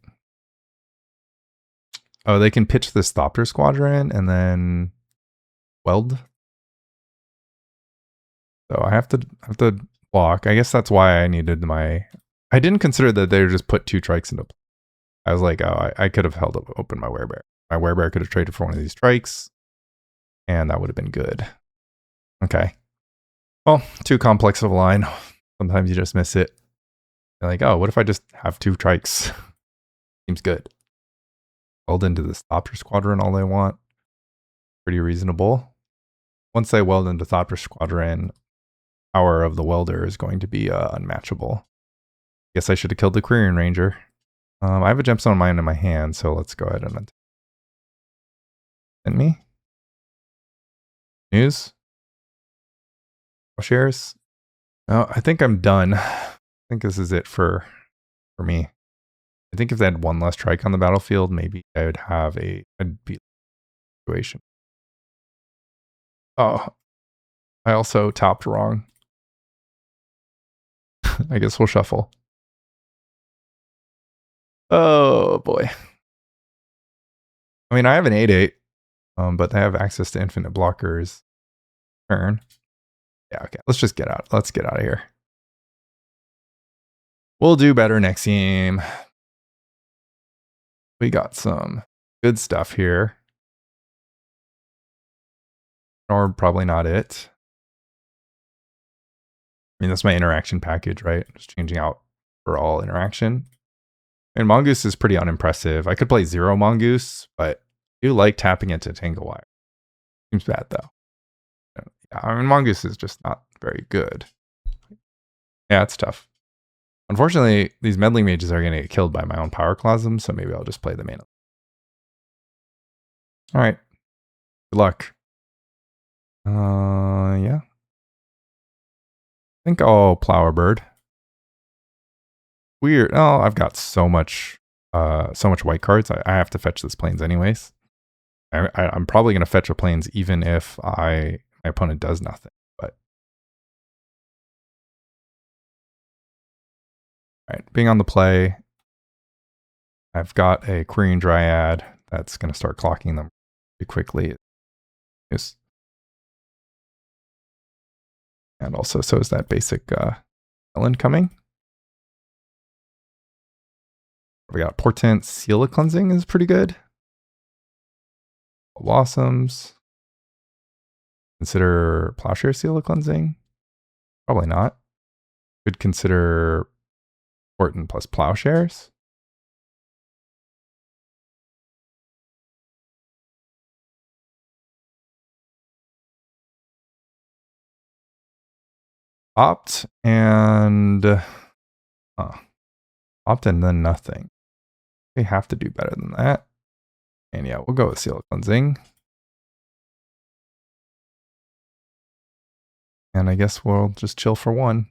A: Oh, they can pitch the Thopter Squadron and then weld. So I have to block. I guess that's why I needed my... I didn't consider that they just put 2 Trikes into... I was like, oh, I could have held open my Werebear. My Werebear could have traded for one of these Trikes, and that would have been good. Okay. Well, too complex of a line. Sometimes you just miss it. You're like, oh, what if I just have 2 Trikes? Seems good. Weld into the Thopter Squadron all they want. Pretty reasonable. Once they weld into Thopter Squadron, power of the Welder is going to be unmatchable. Guess I should have killed the Quirion Ranger. I have a Gemstone Mine in my hand, so let's go ahead and attack. Send me? News? Shares? Oh, I think I'm done. I think this is it for me. I think if they had 1 less Trike on the battlefield, maybe I would have I'd be in a situation. Oh, I also topped wrong. I guess we'll shuffle. Oh boy. I mean, I have an 8/8, but they have access to infinite blockers. Turn. Yeah, okay. Let's just get out. Let's get out of here. We'll do better next game. We got some good stuff here. Or probably not it. I mean, that's my interaction package, right? Just changing out for all interaction. And Mongoose is pretty unimpressive. I could play 0 Mongoose, but I do like tapping into Tangle Wire. Seems bad though. Yeah, I mean, Mongoose is just not very good. Yeah, it's tough. Unfortunately, these Meddling Mages are going to get killed by my own Pyroclasm, so maybe I'll just play the mana. Alright. Good luck. Yeah. I think I'll Plow a Bird. Weird. Oh, I've got so much so much white cards. I have to fetch this plains anyways. I'm probably going to fetch a plains even if my opponent does nothing. But all right, being on the play, I've got a Quirion Dryad that's going to start clocking them pretty quickly. And also, so is that basic Ellen coming. We got Portent. Seal of Cleansing is pretty good. Blossoms. Consider Plowshare Seal of Cleansing. Probably not. Could consider Portent plus Plowshares. Opt and opt and then nothing. They have to do better than that. And yeah, we'll go with Seal of Cleansing. And I guess we'll just chill for one.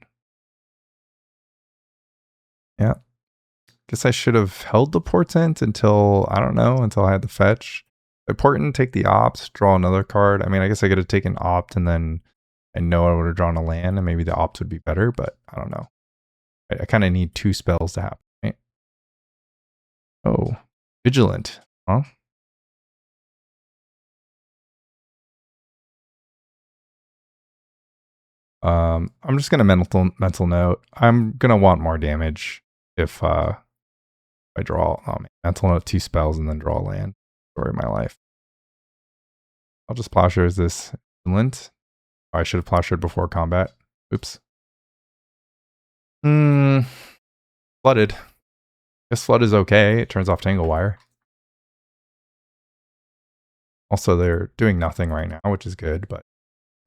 A: Yeah. Guess I should have held the Portent until, I don't know, until I had the fetch. The Portent, take the opt, draw another card. I mean, I guess I could have taken opt and then I know I would have drawn a land and maybe the opt would be better, but I don't know. I kind of need 2 spells to happen, right? Oh, Vigilant, huh? I'm just gonna mental note. I'm gonna want more damage if I draw mental note 2 spells and then draw a land. Story of my life. I'll just Plowshares this Vigilant. Oh, I should have Plowshared before combat. Oops. Flooded. Guess Flood is okay. It turns off Tangle Wire. Also, they're doing nothing right now, which is good, but at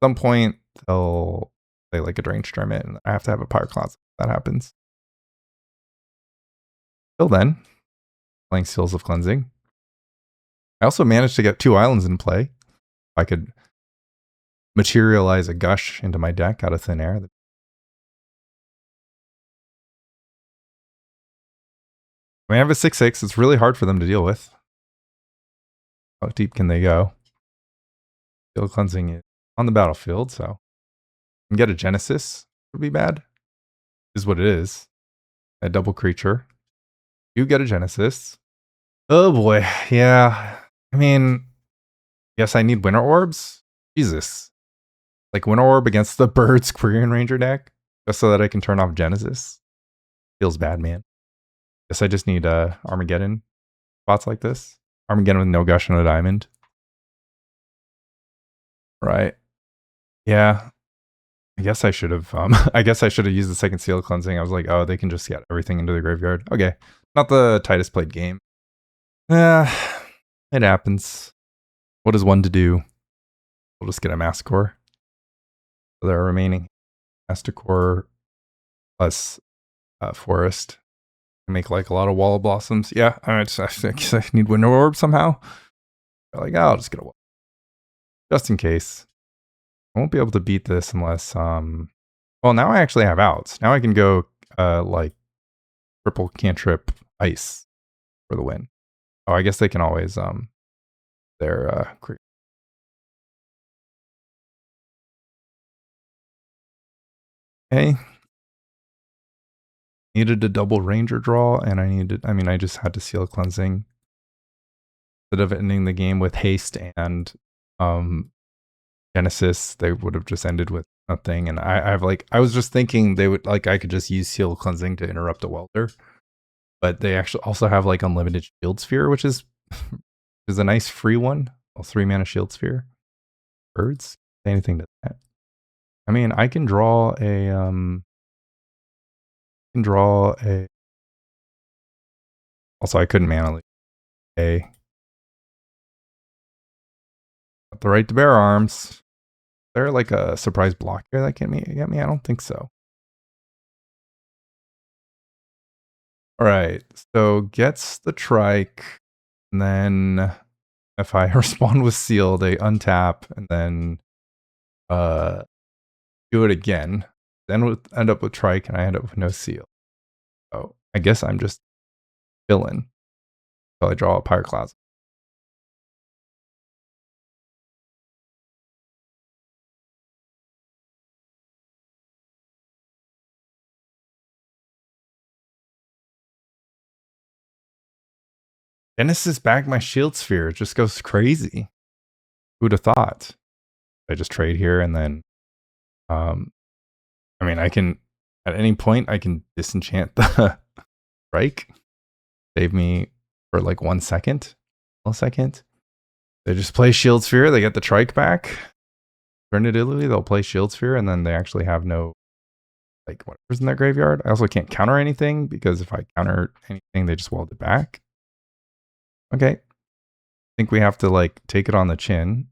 A: some point they'll play like a Drain Stremmet and I have to have a Pyroclasm if that happens. Till then, playing Seals of Cleansing. I also managed to get 2 islands in play. I could materialize a Gush into my deck out of thin air. I mean, I have a 6/6. It's really hard for them to deal with. How deep can they go? Seal of Cleansing is on the battlefield, so and get a Genesis would be bad. Is what it is. A double creature. You get a Genesis. Oh boy, yeah. I mean, yes, I need Winter Orbs. Jesus. Like Winter Orb against the Birds Quirion Ranger deck, just so that I can turn off Genesis. Feels bad, man. Guess I just need Armageddon spots like this. Armageddon with no Gush and a Diamond. Right. Yeah. I guess I should have I guess I should have used the second Seal of Cleansing. I was like, oh, they can just get everything into the graveyard. Okay. Not the tightest played game. Yeah, it happens. What is one to do? We'll just get a Massacre. So there are remaining Massacre plus Forest. Make like a lot of Wall of Blossoms. Yeah, I guess I need Winter Orb somehow. They're like, oh, I'll just get a wall. Just in case. I won't be able to beat this unless well, now I actually have outs. Now I can go like triple cantrip ice for the win. Oh, I guess they can always their hey. Needed a double ranger draw, and I just had to Seal Cleansing. Instead of ending the game with haste and Genesis, they would have just ended with nothing. And I was just thinking they would I could just use Seal Cleansing to interrupt a welder. But they actually also have like unlimited shield sphere, which is a nice free one. A 3-mana shield sphere. Birds? Say anything to that. I mean, I can draw a also I couldn't mana got the right to bear arms. Is there like a surprise block here that can get me? I don't think so. Alright, so gets the trike, and then if I respond with seal, they untap and then do it again. Then we'll end up with trike and I end up with no seal. So I guess I'm just chilling. until I draw a Pyroclasm. Genesis back my Shield Sphere. It just goes crazy. Who'd have thought? I just trade here and then, I mean, I can, at any point, I can disenchant the strike. Save me for like 1 second, millisecond. They just play Shield Sphere. They get the trike back. Alternatively, they'll play Shield Sphere and then they actually have no, like, whatever's in their graveyard. I also can't counter anything because if I counter anything, they just weld it back. Okay. I think we have to like take it on the chin.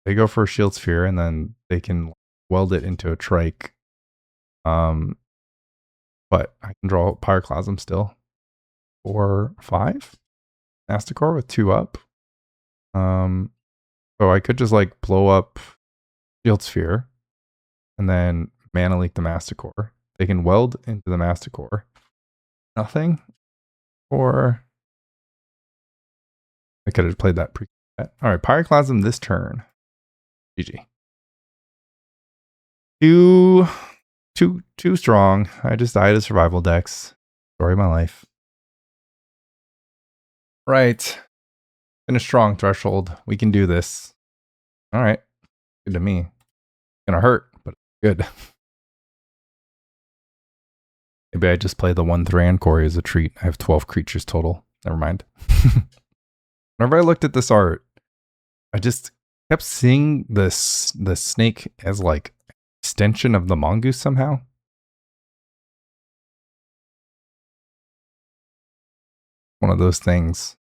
A: They go for a Shield Sphere and then they can weld it into a trike. But I can draw Pyroclasm still. 4, 5. Masticore with 2 up. So I could just like blow up Shield Sphere and then mana leak the Masticore. They can weld into the Masticore. Nothing. Or I could have played that pre. Alright, Pyroclasm this turn. GG. Too strong. I just died of survival decks. Story of my life. Right. Finish strong, Threshold. We can do this. Alright. Good to me. Gonna hurt, but good. Maybe I just play the 1 Thran Quarry as a treat. I have 12 creatures total. Never mind. Whenever I looked at this art, I just kept seeing the snake as like extension of the mongoose somehow. One of those things.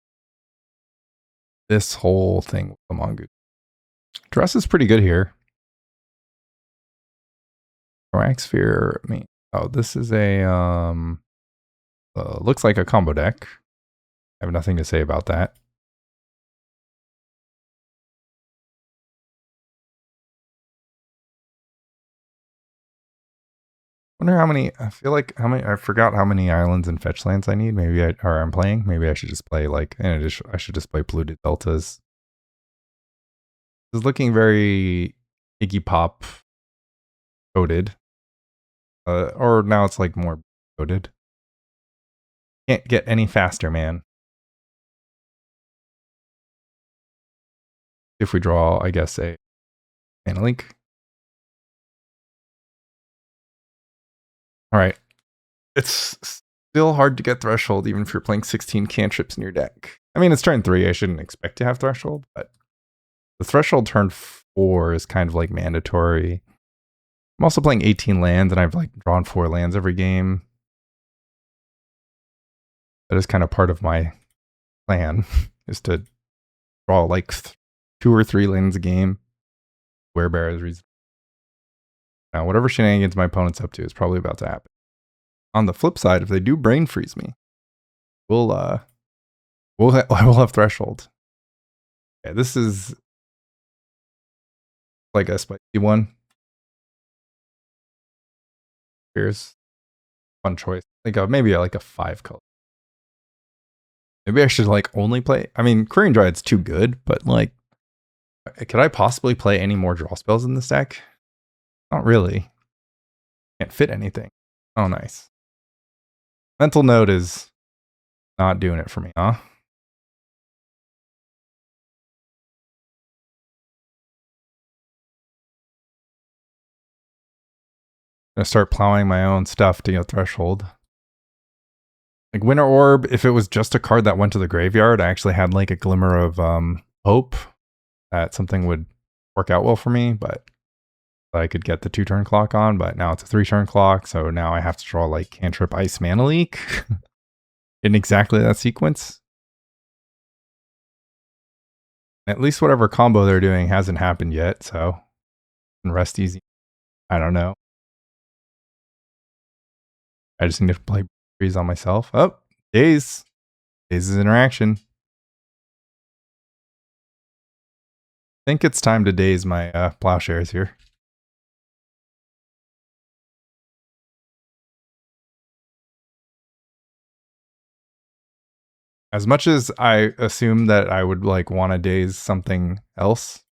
A: This whole thing with the mongoose. Dress is pretty good here. Sphere. I mean, oh, this is a looks like a combo deck. I have nothing to say about that. Wonder how many. I feel like how many. I forgot how many islands and fetch lands I need. Maybe I'm playing. Maybe I should just play like. In addition, I should just play polluted deltas. This is looking very Iggy Pop coded. Or now it's like more coded. Can't get any faster, man. If we draw, I guess, a mana link. All right. It's still hard to get Threshold even if you're playing 16 cantrips in your deck. I mean, it's turn 3. I shouldn't expect to have Threshold, but the Threshold turn 4 is kind of like mandatory. I'm also playing 18 lands and I've like drawn 4 lands every game. That is kind of part of my plan is to draw like 2 or 3 lands a game. Werebear is reasonable. Now, whatever shenanigans my opponent's up to is probably about to happen. On the flip side, if they do brain freeze me, we'll have Threshold. Yeah, this is like a spicy one. Here's fun choice. Like maybe like a 5 color. Maybe I should like only play. I mean, Quirion Dryad's too good, but like, could I possibly play any more draw spells in this deck? Not really. Can't fit anything. Oh, nice. Mental Note is not doing it for me, huh? I'm gonna start plowing my own stuff to get Threshold. Like Winter Orb, if it was just a card that went to the graveyard, I actually had like a glimmer of hope that something would work out well for me, but I could get the 2-turn clock on, but now it's a 3-turn clock, so now I have to draw like Cantrip Ice Mana Leak in exactly that sequence. At least whatever combo they're doing hasn't happened yet, so can rest easy. I don't know. I just need to play freeze on myself. Oh, Daze. Daze's interaction. I think it's time to Daze my Plowshares here. As much as I assume that I would like want to daze something else,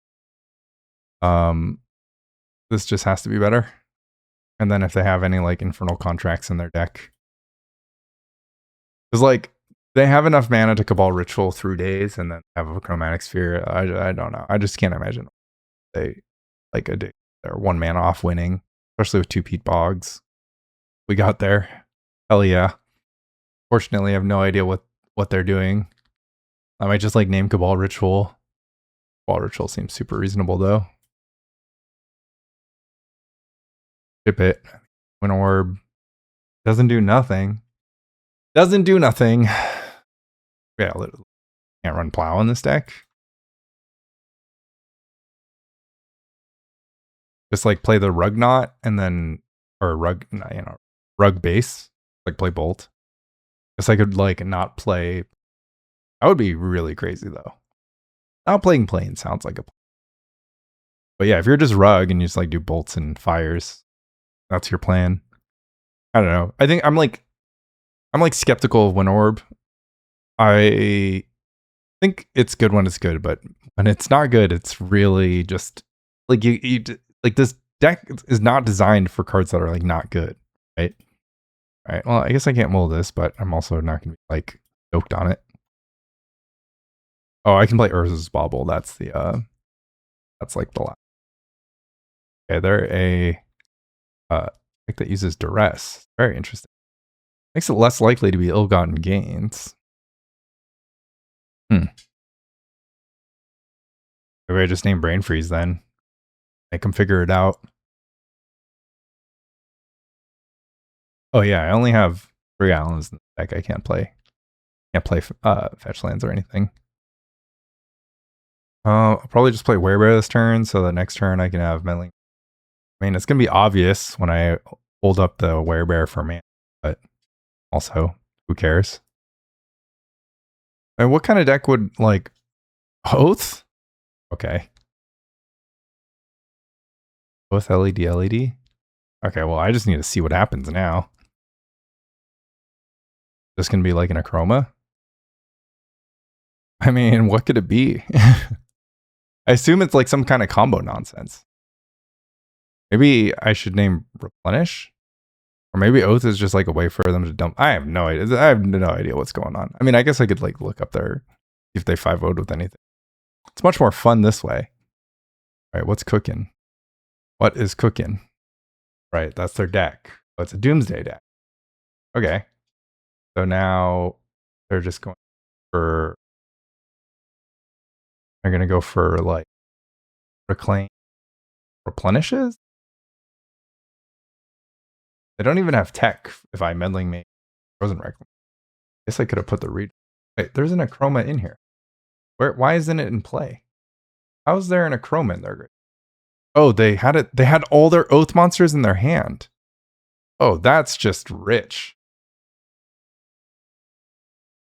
A: this just has to be better. And then if they have any like infernal contracts in their deck, because like they have enough mana to Cabal Ritual through Daze and then have a Chromatic Sphere. I don't know. I just can't imagine they like a day they're 1 mana off winning, especially with 2 Peat Bogs. We got there. Hell yeah. Fortunately, I have no idea what they're doing. I might just like name Cabal Ritual. Cabal Ritual seems super reasonable though. Ship it. Winter Orb. Doesn't do nothing. Doesn't do nothing. Yeah, can't run Plow in this deck. Just like play the Rug Knot and then, or Rug, you know, Rug Base. Like play Bolt. Guess I could like not play. That would be really crazy though. Not playing Plane sounds like a. But yeah, if you're just Rug and you just like do Bolts and Fires, that's your plan. I don't know. I think I'm like skeptical of Winter Orb. I think it's good when it's good, but when it's not good, it's really just like you like this deck is not designed for cards that are like not good, right? All right. Well, I guess I can't mull this, but I'm also not gonna be like stoked on it. Oh, I can play Urza's Bauble. That's the that's like the last. Okay, they're a deck that uses Duress. Very interesting. Makes it less likely to be ill-gotten gains. Maybe I just name Brain Freeze then. Make them figure it out. Oh yeah, I only have 3 islands in the deck. I can't play. Can't play fetch lands or anything. I'll probably just play Werebear this turn, so the next turn I can have Meddling. I mean, it's gonna be obvious when I hold up the Werebear for mana, but also, who cares? And what kind of deck would like Oath? Okay. Oath LED. Okay, well, I just need to see what happens now. This can be like an Acroma. I mean, what could it be? I assume it's like some kind of combo nonsense. Maybe I should name Replenish? Or maybe Oath is just like a way for them to dump. I have no idea. I have no idea what's going on. I mean, I guess I could like look up there if they 5-0'd with anything. It's much more fun this way. All right, what's cooking? What is cooking? Right, that's their deck. Oh, it's a Doomsday deck. Okay. So now they're just going for. They're going to go for like Reclaim Replenishes? They don't even have tech if I Meddling Mage. Wasn't Reclaim. I guess I could have put the read. Wait, there's an Acroma in here. Why isn't it in play? How's there an Acroma in there? Oh, they had it. They had all their Oath monsters in their hand. Oh, that's just rich.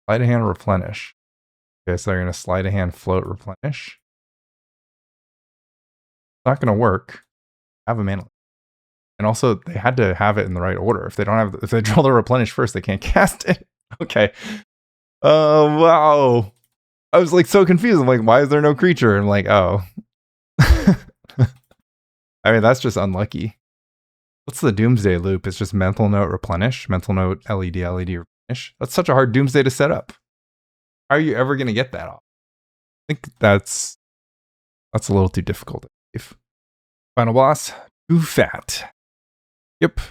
A: Sleight of Hand Replenish. Okay, so they're going to Sleight of Hand Float Replenish. It's not going to work. Have a mana. And also, they had to have it in the right order. If they don't have, if they draw the Replenish first, they can't cast it. Okay. Oh, wow. I was like so confused. I'm like, why is there no creature? I'm like, oh. I mean, that's just unlucky. What's the Doomsday loop? It's just Mental Note Replenish, Mental Note LED Replenish. That's such a hard Doomsday to set up. How are you ever going to get that off? I think that's a little too difficult. Final boss, too fat. Yep. I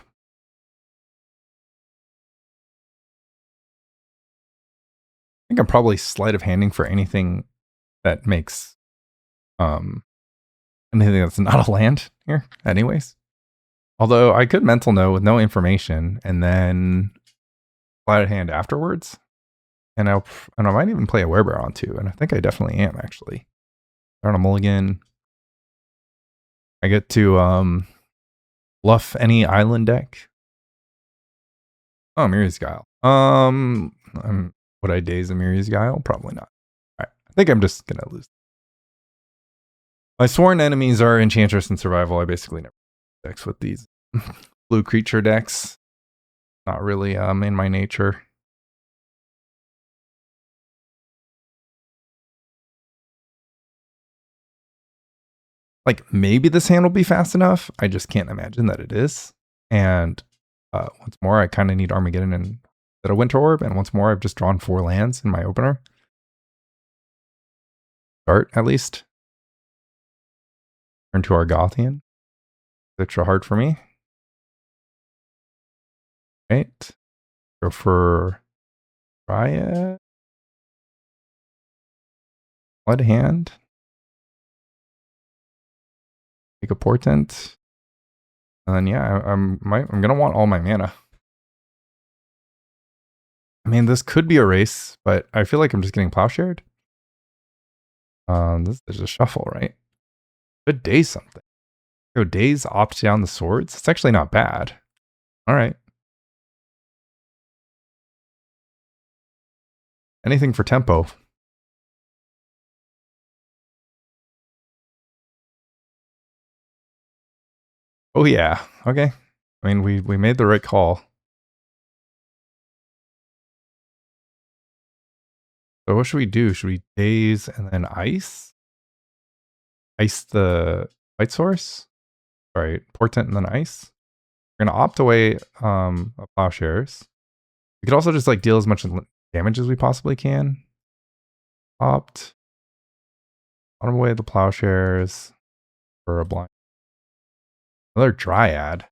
A: think I'm probably Sleight of Handing for anything that makes anything that's not a land here, anyways. Although I could Mental Note with no information and then Sleight of Hand afterwards. And I might even play a Werebear on too. And I think I definitely am actually. On a mulligan. I get to bluff any island deck. Oh, Miri's Guile. Would I Daze a Miri's Guile? Probably not. All right. I think I'm just gonna lose. My sworn enemies are Enchantress and Survival. I basically never decks with these blue creature decks. Not really in my nature. Like, maybe this hand will be fast enough. I just can't imagine that it is. And once more, I kind of need Armageddon and a Winter Orb. And once more, I've just drawn 4 lands in my opener. Start, at least. Turn to Argothian. Extra hard for me. Right. Go for Dryad. Flood hand. Take a Portent. And then yeah, I'm gonna want all my mana. I mean, this could be a race, but I feel like I'm just getting Plowshared. This is a shuffle, right? Could Daze something. Go Daze, opt down the swords. It's actually not bad. All right. Anything for tempo. Oh yeah. Okay. I mean, we made the right call. So what should we do? Should we Daze and then ice? Ice the light source? Sorry, Portent and then ice. We're gonna opt away Plowshares. We could also just like deal as much damage as we possibly can. Opt. Bottom away the Plowshares for a blind. Another Dryad.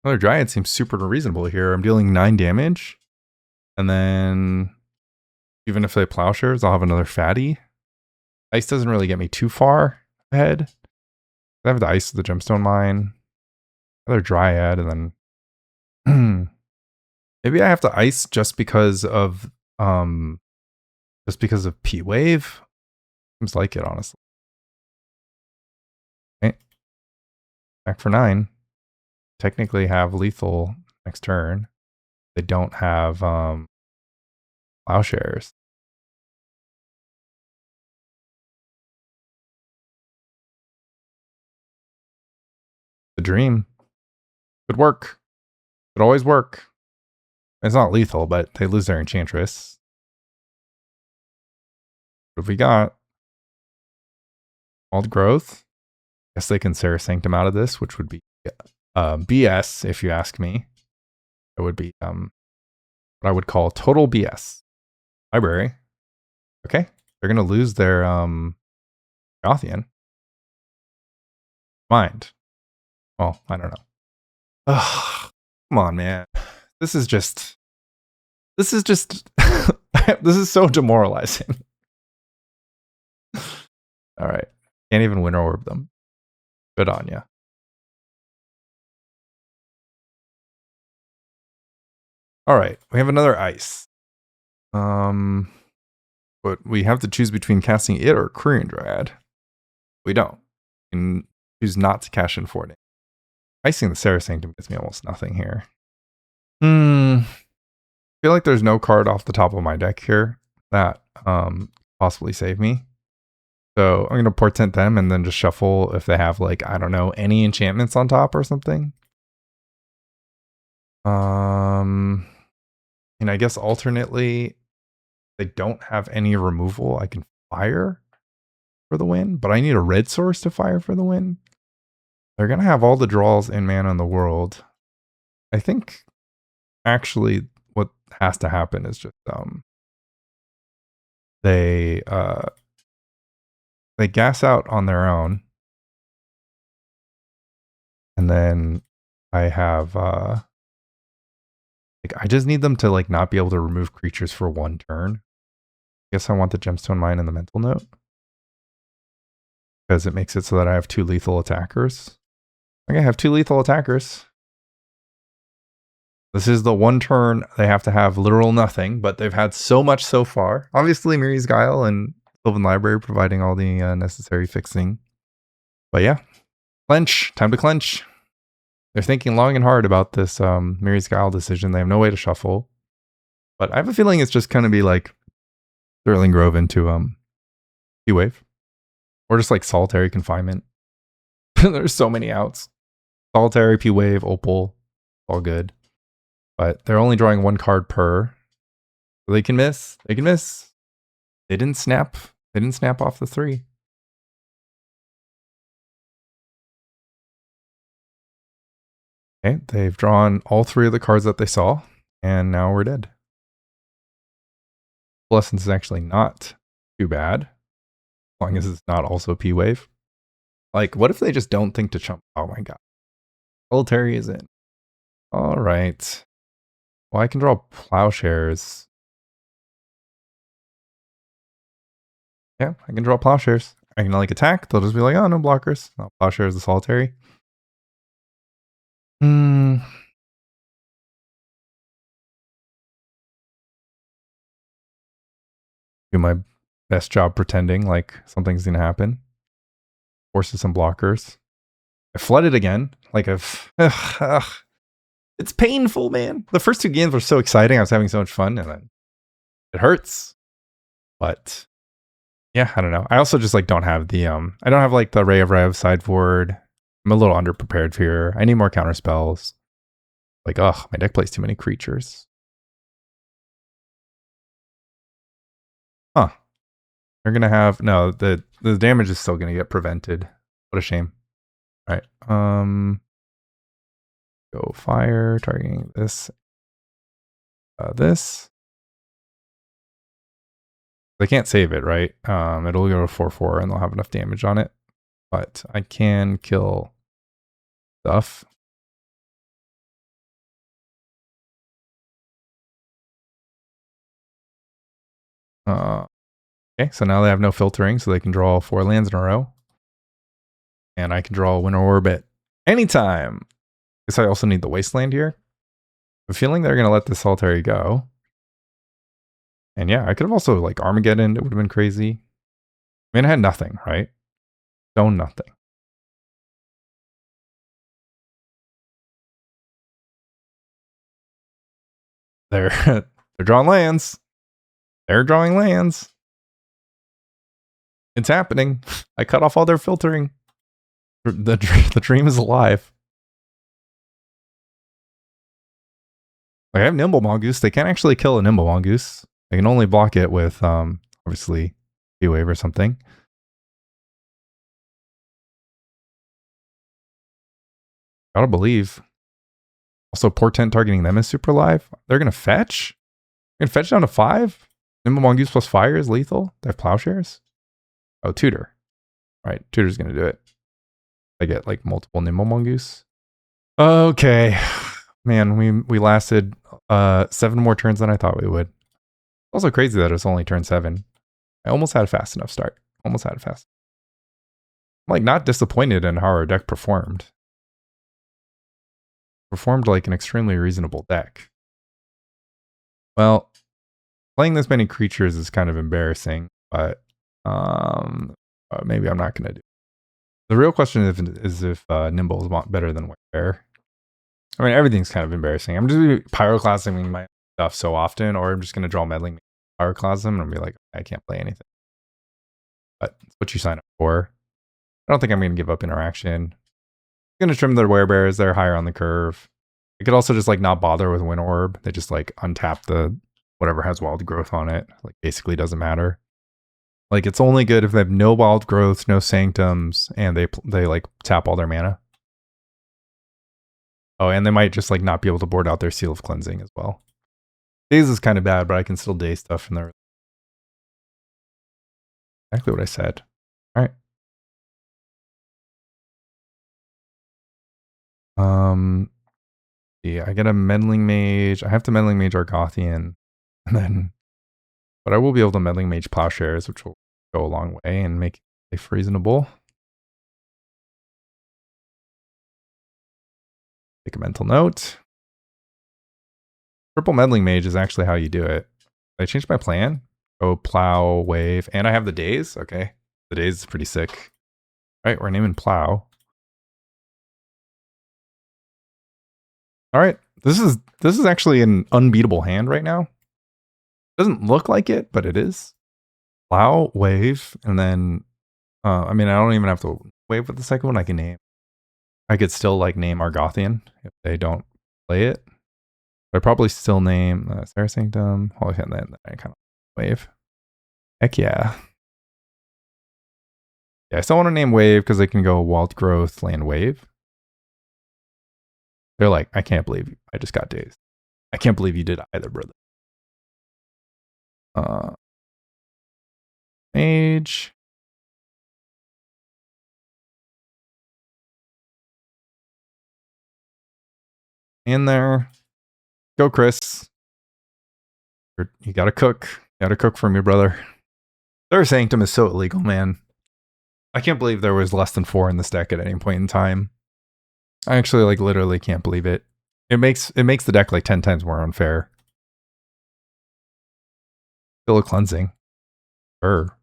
A: Another Dryad seems super reasonable here. I'm dealing 9 damage. And then even if they Plowshares, I'll have another fatty. Ice doesn't really get me too far ahead. I have the ice of the Gemstone Mine. Another Dryad, and then maybe I have to ice just because of P wave. Seems like it, honestly. Okay. Back for 9. Technically have lethal next turn. They don't have Plowshares. The dream. Could work. Could always work. It's not lethal, but they lose their Enchantress. What have we got? Wild Growth. Guess they can Serra Sanctum out of this, which would be BS if you ask me. It would be what I would call total BS. Library. Okay. They're gonna lose their Gothian. Mind. Well, I don't know. Ugh, come on, man. This is this is so demoralizing. All right. Can't even Winter Orb them. Good on ya. All right. We have another ice. But we have to choose between casting it or Quirion Dryad. We don't. We can choose not to cash in 4 damage. Icing the Serra Sanctum gets me almost nothing here. I feel like there's no card off the top of my deck here that possibly save me. So I'm going to Portent them and then just shuffle if they have, like, I don't know, any enchantments on top or something. And I guess alternately, they don't have any removal. I can fire for the win, but I need a red source to fire for the win. They're going to have all the draws in mana in the world. I think actually what has to happen is just they gas out on their own. And then I have like I just need them to like not be able to remove creatures for 1 turn. I guess I want the Gemstone Mine and the Mental Note, because it makes it so that I have 2 lethal attackers. Okay, I have 2 lethal attackers. This is the 1 turn they have to have literal nothing, but they've had so much so far. Obviously, Miri's Guile and Sylvan Library providing all the necessary fixing. But yeah, clench. Time to clench. They're thinking long and hard about this Miri's Guile decision. They have no way to shuffle. But I have a feeling it's just going to be like Sterling Grove into P-Wave. Or just like Solitary Confinement. There's so many outs. Solitary, P-Wave, Opal, all good. But they're only drawing 1 card per. So they can miss. They can miss. They didn't snap. They didn't snap off the 3. Okay, they've drawn all 3 of the cards that they saw, and now we're dead. Blessings is actually not too bad, as long as it's not also P-Wave. Like, what if they just don't think to chump? Oh my god. Solitary is in. Alright. Well, I can draw Plowshares. Yeah, I can draw Plowshares. I can like attack, they'll just be like, oh, no blockers. No, Plowshares the Solitary. Do my best job pretending like something's gonna happen. Forces some blockers. I flooded again. Like I've it's painful, man. The first 2 games were so exciting. I was having so much fun, and then it hurts. But yeah, I don't know. I also just like don't have the I don't have like the Ray of Rev sideboard. I'm a little underprepared here. I need more counter spells. Like, ugh, my deck plays too many creatures. Huh. They're gonna have no, the damage is still gonna get prevented. What a shame. Alright. Go fire, targeting this. This. They can't save it, right? It'll go to 4/4 and they'll have enough damage on it. But I can kill stuff. Okay, so now they have no filtering, so they can draw 4 lands in a row. And I can draw a Winter Orb at any time. Guess I also need the Wasteland here. I'm feeling they're going to let the Solitary go. And yeah, I could have also like Armageddon. It would have been crazy. I mean, I had nothing, right? Stone nothing. They're drawing lands. They're drawing lands. It's happening. I cut off all their filtering. The dream is alive. Like, I have Nimble Mongoose. They can't actually kill a Nimble Mongoose. They can only block it with, obviously, P-Wave or something. Gotta believe. Also, Portent targeting them is super live. They're gonna fetch? They're gonna fetch down to 5? Nimble Mongoose plus fire is lethal? They have Plowshares? Oh, Tutor. Right, Tutor's gonna do it. I get like multiple Nimble Mongoose. Okay. Man, we lasted 7 more turns than I thought we would. Also crazy that it was only turn 7. I almost had a fast enough start. Almost had a fast. I'm like not disappointed in how our deck performed. Performed like an extremely reasonable deck. Well, playing this many creatures is kind of embarrassing, but maybe I'm not going to do it. The real question is if Nimble is better than Werebear. I mean, everything's kind of embarrassing. I'm just pyroclasming my stuff so often, or I'm just going to draw Meddling Mage Pyroclasm and I'll be like, I can't play anything. But it's what you sign up for. I don't think I'm going to give up interaction. I'm going to trim their Werebears. They're higher on the curve. I could also just like not bother with Winter Orb. They just like untap the whatever has wild growth on it. Like basically doesn't matter. Like it's only good if they have no wild growth, no sanctums, and they like tap all their mana. Oh, and they might just like not be able to board out their Seal of Cleansing as well. Daze is kind of bad, but I can still Daze stuff from there. Exactly what I said. All right. Yeah, I get a Meddling Mage. I have to Meddling Mage Argothian, and then, but I will be able to Meddling Mage Plowshares, which will go a long way and make life reasonable. Take a mental note. Triple Meddling Mage is actually how you do it. I changed my plan. Go Plow, Wave, and I have the Daze. Okay, the Daze is pretty sick. All right, we're naming Plow. All right, this is actually an unbeatable hand right now. Doesn't look like it, but it is. Plow, Wave, and then I mean, I don't even have to wave with the second one. I can name. I could still like name Argothian if they don't play it. But I'd probably still name Sarah Sanctum. Holy shit, then I kind of wave. Heck yeah. Yeah, I still want to name Wave because they can go Wild Growth, Land Wave. They're like, I can't believe I just got dazed. I can't believe you did either, brother. Mage. In there. Go, Chris. You gotta cook. You gotta cook for me, brother. Their Sanctum is so illegal, man. I can't believe there was less than 4 in this deck at any point in time. I actually like literally can't believe it. It makes the deck like 10 times more unfair. Still a cleansing. Sure.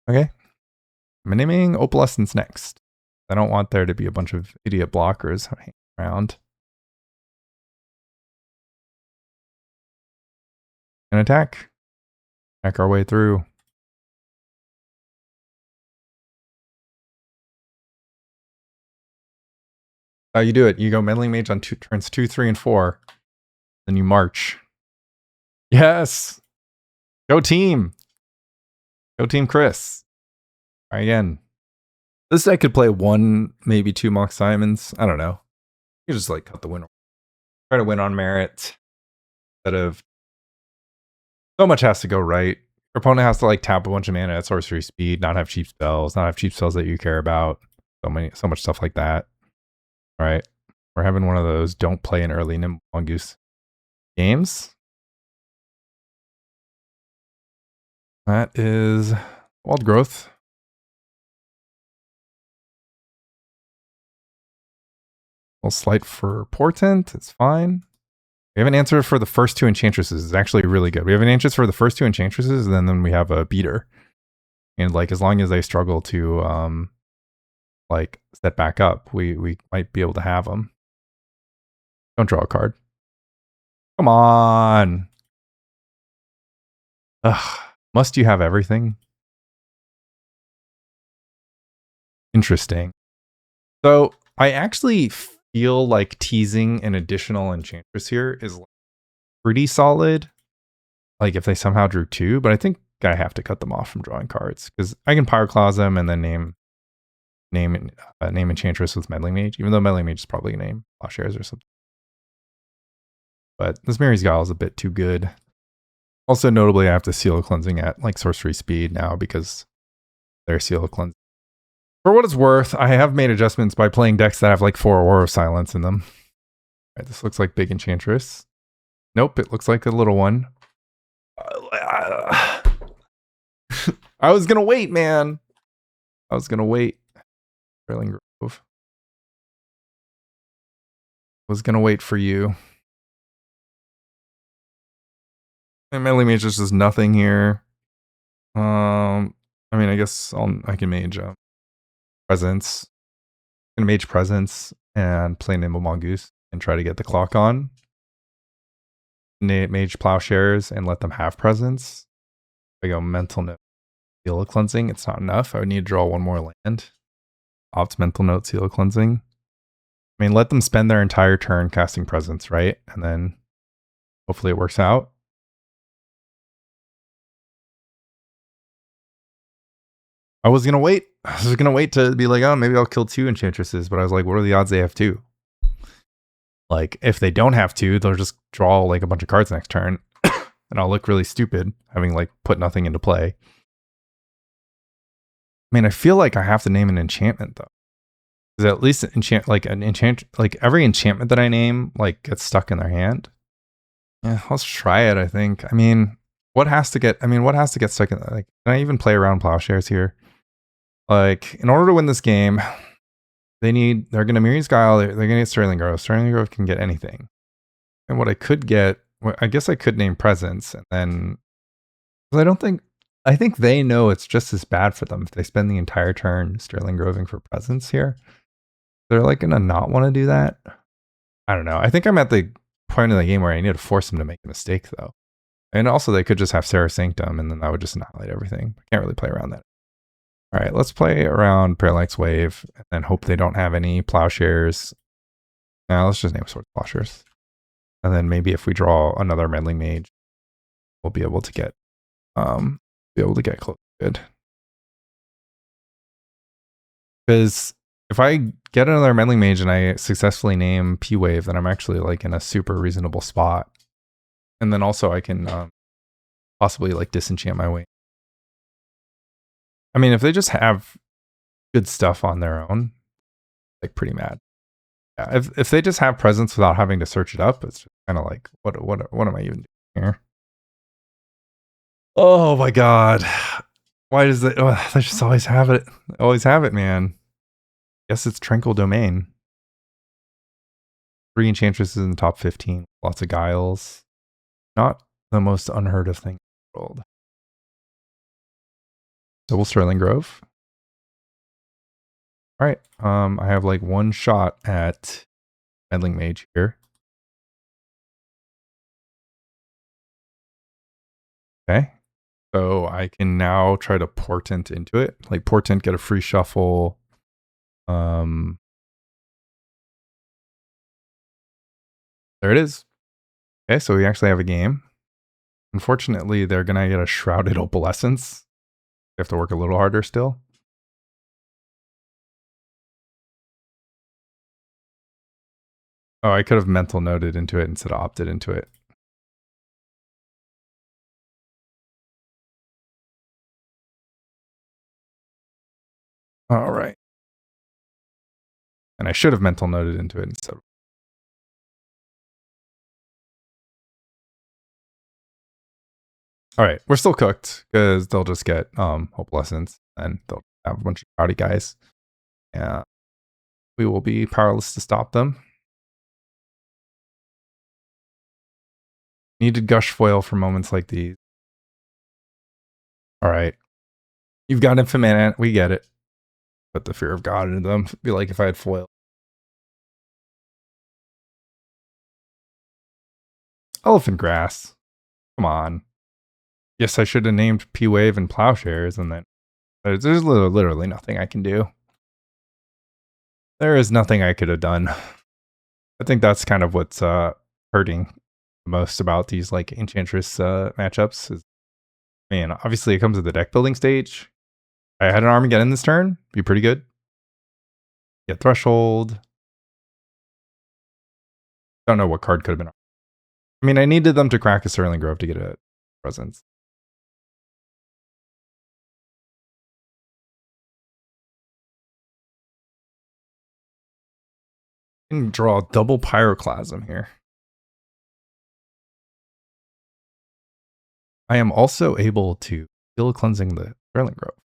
A: Okay. I'm naming Opalescence next. I don't want there to be a bunch of idiot blockers hanging around. And attack. Attack our way through. How you do it? You go Meddling Mage on turns 2, 3, and 4. Then you march. Yes! Go team! Go team Chris. Try again. This deck could play 1, maybe 2 Mock Simons. I don't know. You just like cut the win. Try to win on merit. Instead of... So much has to go right. Your opponent has to like tap a bunch of mana at sorcery speed, not have cheap spells, not have cheap spells that you care about. So much stuff like that. All right. We're having one of those don't play an early Nimble Mongoose games. That is Wild Growth. We'll Sleight for Portent. It's fine. We have an answer for the first 2 Enchantresses. It's actually really good. We have an answer for the first 2 Enchantresses, and then we have a Beater. And like as long as they struggle to like step back up, we might be able to have them. Don't draw a card. Come on. Ugh. Must you have everything? Interesting. So I actually feel like teasing an additional Enchantress here is pretty solid. Like if they somehow drew 2, but I think I have to cut them off from drawing cards because I can Pyroclasm and then name Enchantress with Meddling Mage, even though Meddling Mage is probably going to name Plowshares or something. But this Mary's Guile is a bit too good. Also, notably, I have to Seal of Cleansing at like sorcery speed now because they're Seal of Cleansing. For what it's worth, I have made adjustments by playing decks that have like 4 Aura of Silence in them. All right, this looks like big Enchantress. Nope, it looks like a little one. I was gonna wait, man. I was gonna wait. Meddling Grove. Was gonna wait for you. And Meddling Mage just does nothing here. I mean, I guess I can Mage Presence. I'm gonna Mage Presence and play Nimble Mongoose and try to get the clock on. Mage Plowshares and let them have Presence. I go Mental Note, Seal of Cleansing. It's not enough. I would need to draw 1 more land. Opt Mental Note, Seal of Cleansing. I mean, let them spend their entire turn casting Presence, right? And then hopefully it works out. I was gonna wait. I was gonna wait to be like, oh, maybe I'll kill 2 Enchantresses, but I was like, what are the odds they have 2? Like, if they don't have 2, they'll just draw like a bunch of cards next turn, and I'll look really stupid having like put nothing into play. I mean, I feel like I have to name an enchantment though, because at least every enchantment that I name like gets stuck in their hand. Yeah, let's try it. I think. I mean, what has to get stuck in? Like, can I even play around Plowshares here? Like, in order to win this game, they're going to Miri's Guile, they're going to get Sterling Grove. Sterling Grove can get anything. And what I could get, I guess I could name Presence, and then, I think they know it's just as bad for them if they spend the entire turn Sterling Groving for Presence here. They're like going to not want to do that. I don't know. I think I'm at the point of the game where I need to force them to make a mistake, though. And also, they could just have Sarah Sanctum, and then that would just annihilate everything. I can't really play around that. All right, let's play around Parallax Wave and then hope they don't have any Plowshares. Now let's just name Sword Plowshares. And then maybe if we draw another Meddling Mage, we'll be able to get close. Good. Because if I get another Meddling Mage and I successfully name P-Wave, then I'm actually like in a super reasonable spot. And then also I can possibly like disenchant my way. I mean, if they just have good stuff on their own, like pretty mad. Yeah, if they just have presence without having to search it up, it's just kind of like, what am I even doing here? Oh my god. Why does it? Oh, they just always have it. Always have it, man. Guess it's Tranquil Domain. 3 Enchantresses in the top 15. Lots of Guiles. Not the most unheard of thing in the world. Double Sterling Grove. Alright. I have like one shot at Meddling Mage here. Okay. So I can now try to Portent into it. Like Portent, get a free shuffle. There it is. Okay, so we actually have a game. Unfortunately, they're going to get a Shrouded Opalescence. They have to work a little harder still. Oh, I could have mental noted into it instead of opted into it. All right. And I should have mental noted into it instead. All right, we're still cooked because they'll just get Opalescence and they'll have a bunch of rowdy guys. Yeah, we will be powerless to stop them. Needed Gush Foil for moments like these. All right, you've got Infinite Mana. We get it. Put the Fear of God into them. Be like if I had foil. Elephant Grass. Come on. Yes, I should have named P-Wave and Plowshares, and then there's literally nothing I can do. There is nothing I could have done. I think that's kind of what's hurting the most about these like Enchantress matchups. Is, man, obviously it comes at the deck building stage. I had an Armageddon this turn, be pretty good. Get Threshold. Don't know what card could have been. I mean, I needed them to crack a Sterling Grove to get a presence. I can draw double Pyroclasm here. I am also able to Seal Cleansing the Sterling Grove.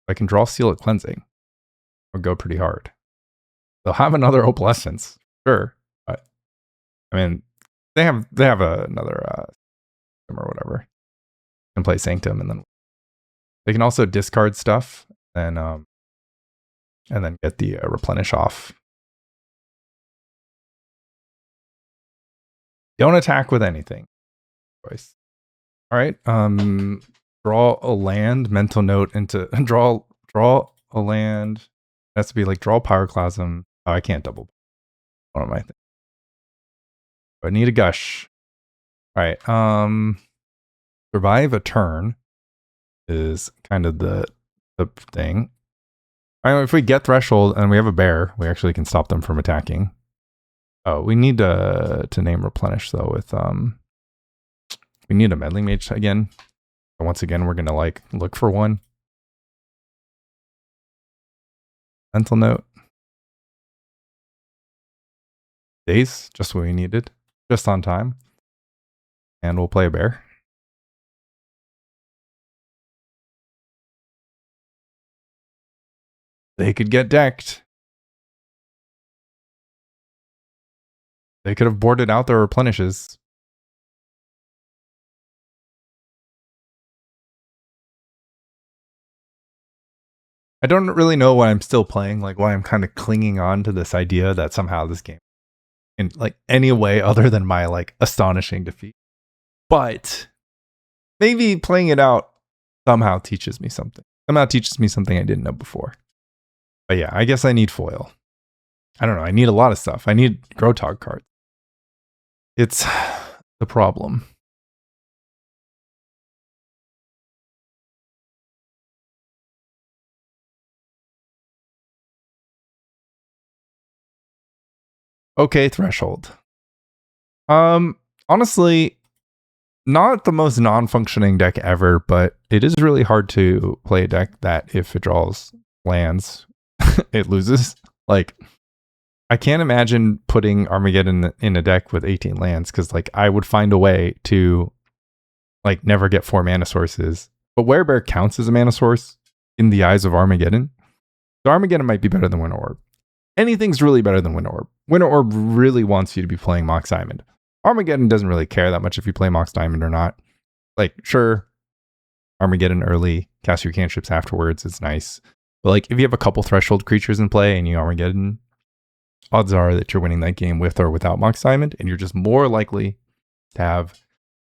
A: I can draw Seal at Cleansing. I'll go pretty hard. They'll have another Opalescence, sure, but I mean, they have another or whatever. And play Sanctum, and then they can also discard stuff and then get the replenish off. Don't attack with anything. Choice. All right. Draw a land. Mental note into draw a land. It has to be like draw Pyroclasm. Oh, I can't double. What am I thinking? I need a gush. All right. Survive a turn is kind of the thing. All right, if we get Threshold and we have a bear, we actually can stop them from attacking. Oh, we need to name Replenish though with we need a Meddling Mage again. So once again, we're gonna like look for one. Mental note. Daze, just what we needed. Just on time. And we'll play a bear. They could get decked. They could have boarded out their replenishes. I don't really know why I'm still playing, like why I'm kind of clinging on to this idea that somehow this game in like any way other than my like astonishing defeat. But maybe playing it out somehow teaches me something. Somehow teaches me something I didn't know before. But yeah, I guess I need foil. I don't know. I need a lot of stuff. I need Grotog cards. It's the problem. okay threshold. Honestly, not the most non-functioning deck ever, but it is really hard to play a deck that if it draws lands, it loses. Like, I can't imagine putting Armageddon in a deck with 18 lands, because like I would find a way to like never get 4 mana sources. But Werebear counts as a mana source in the eyes of Armageddon. So Armageddon might be better than Winter Orb. Anything's really better than Winter Orb. Winter Orb really wants you to be playing Mox Diamond. Armageddon doesn't really care that much if you play Mox Diamond or not. Like, sure, Armageddon early, cast your cantrips afterwards, it's nice. But like, if you have a couple threshold creatures in play and you Armageddon, odds are that you're winning that game with or without Mox Diamond, and you're just more likely to have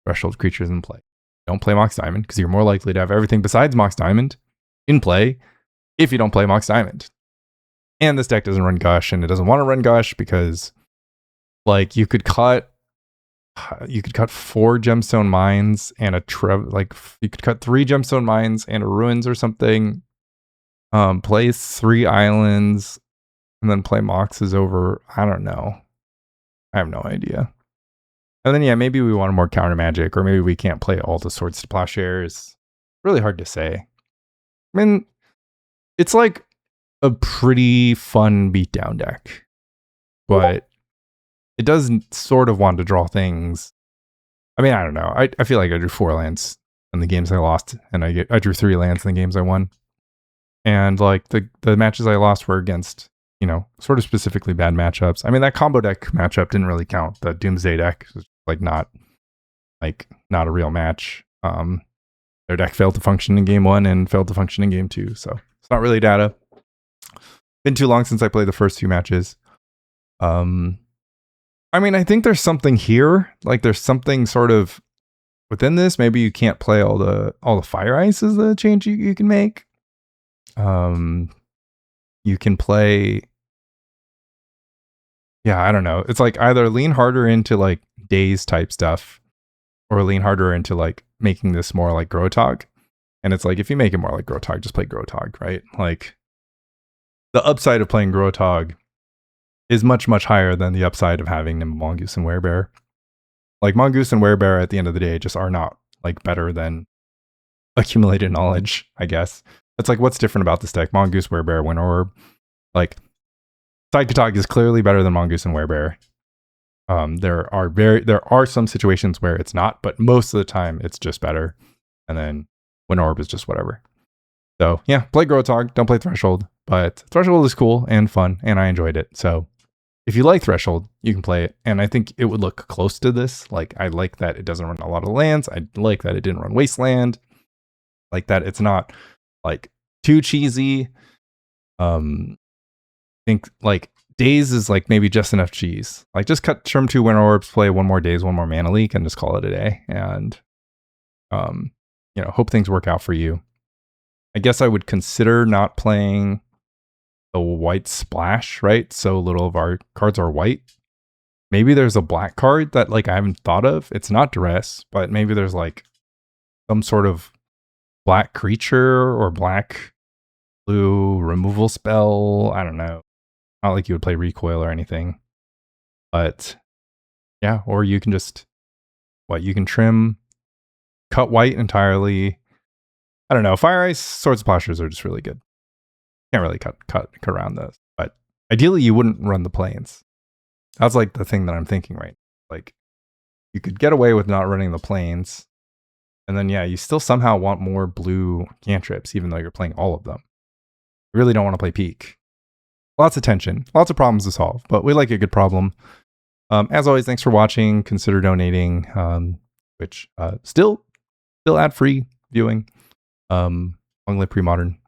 A: threshold creatures in play. Don't play Mox Diamond, because you're more likely to have everything besides Mox Diamond in play if you don't play Mox Diamond. And this deck doesn't run Gush, and it doesn't want to run Gush because like you could cut 4 Gemstone Mines and a Treva, like you could cut 3 Gemstone Mines and a Ruins or something, play 3 islands, and then play Moxes over, I don't know. I have no idea. And then yeah, maybe we want more counter magic, or maybe we can't play all the Swords to Plowshares. Really hard to say. I mean, it's like a pretty fun beatdown deck, but it does sort of want to draw things. I mean, I don't know. I feel like I drew 4 lands in the games I lost, and I drew 3 lands in the games I won. And like the matches I lost were against, you know, sort of specifically bad matchups. I mean, that combo deck matchup didn't really count. The Doomsday deck was like not a real match. Their deck failed to function in game 1 and failed to function in game 2, so it's not really data. Been too long since I played the first 2 matches. I mean, I think there's something here. Like, there's something sort of within this. Maybe you can't play all the Fire Ice is the change you can make. You can play. Yeah, I don't know. It's like either lean harder into like Daze type stuff, or lean harder into like making this more like Grotog. And it's like, if you make it more like Grotog, just play Grotog, right? Like, the upside of playing Grotog is much, much higher than the upside of having Nimble Mongoose and Werebear. Like, Mongoose and Werebear at the end of the day just are not like better than accumulated knowledge, I guess. It's like, what's different about this deck? Mongoose, Werebear, Winter Orb. Like, Psychotog is clearly better than Mongoose and Werebear. There are some situations where it's not, but most of the time it's just better. And then Winter Orb is just whatever. So yeah, play Grotog, don't play Threshold. But Threshold is cool and fun, and I enjoyed it. So if you like Threshold, you can play it. And I think it would look close to this. Like, I like that it doesn't run a lot of lands. I like that it didn't run Wasteland. Like that it's not like too cheesy. I think like Daze is like maybe just enough cheese. Like, just trim 2 Winter Orbs, play 1 more Daze, 1 more Mana Leak, and just call it a day. And you know, hope things work out for you. I guess I would consider not playing the white splash, right? So little of our cards are white. Maybe there's a black card that like I haven't thought of. It's not Duress, but maybe there's like some sort of black creature or black blue removal spell. I don't know. Not like you would play Recoil or anything. But yeah, or you can just you can trim, cut white entirely. I don't know. Fire Ice, Swords of Plowshares are just really good. Can't really cut around those. But ideally, you wouldn't run the plains. That's like the thing that I'm thinking right now. Like, you could get away with not running the plains. And then, yeah, you still somehow want more blue cantrips, even though you're playing all of them. You really don't want to play Peak. Lots of tension. Lots of problems to solve. But we like a good problem. As always, thanks for watching. Consider donating, which still ad-free viewing. Long live Premodern.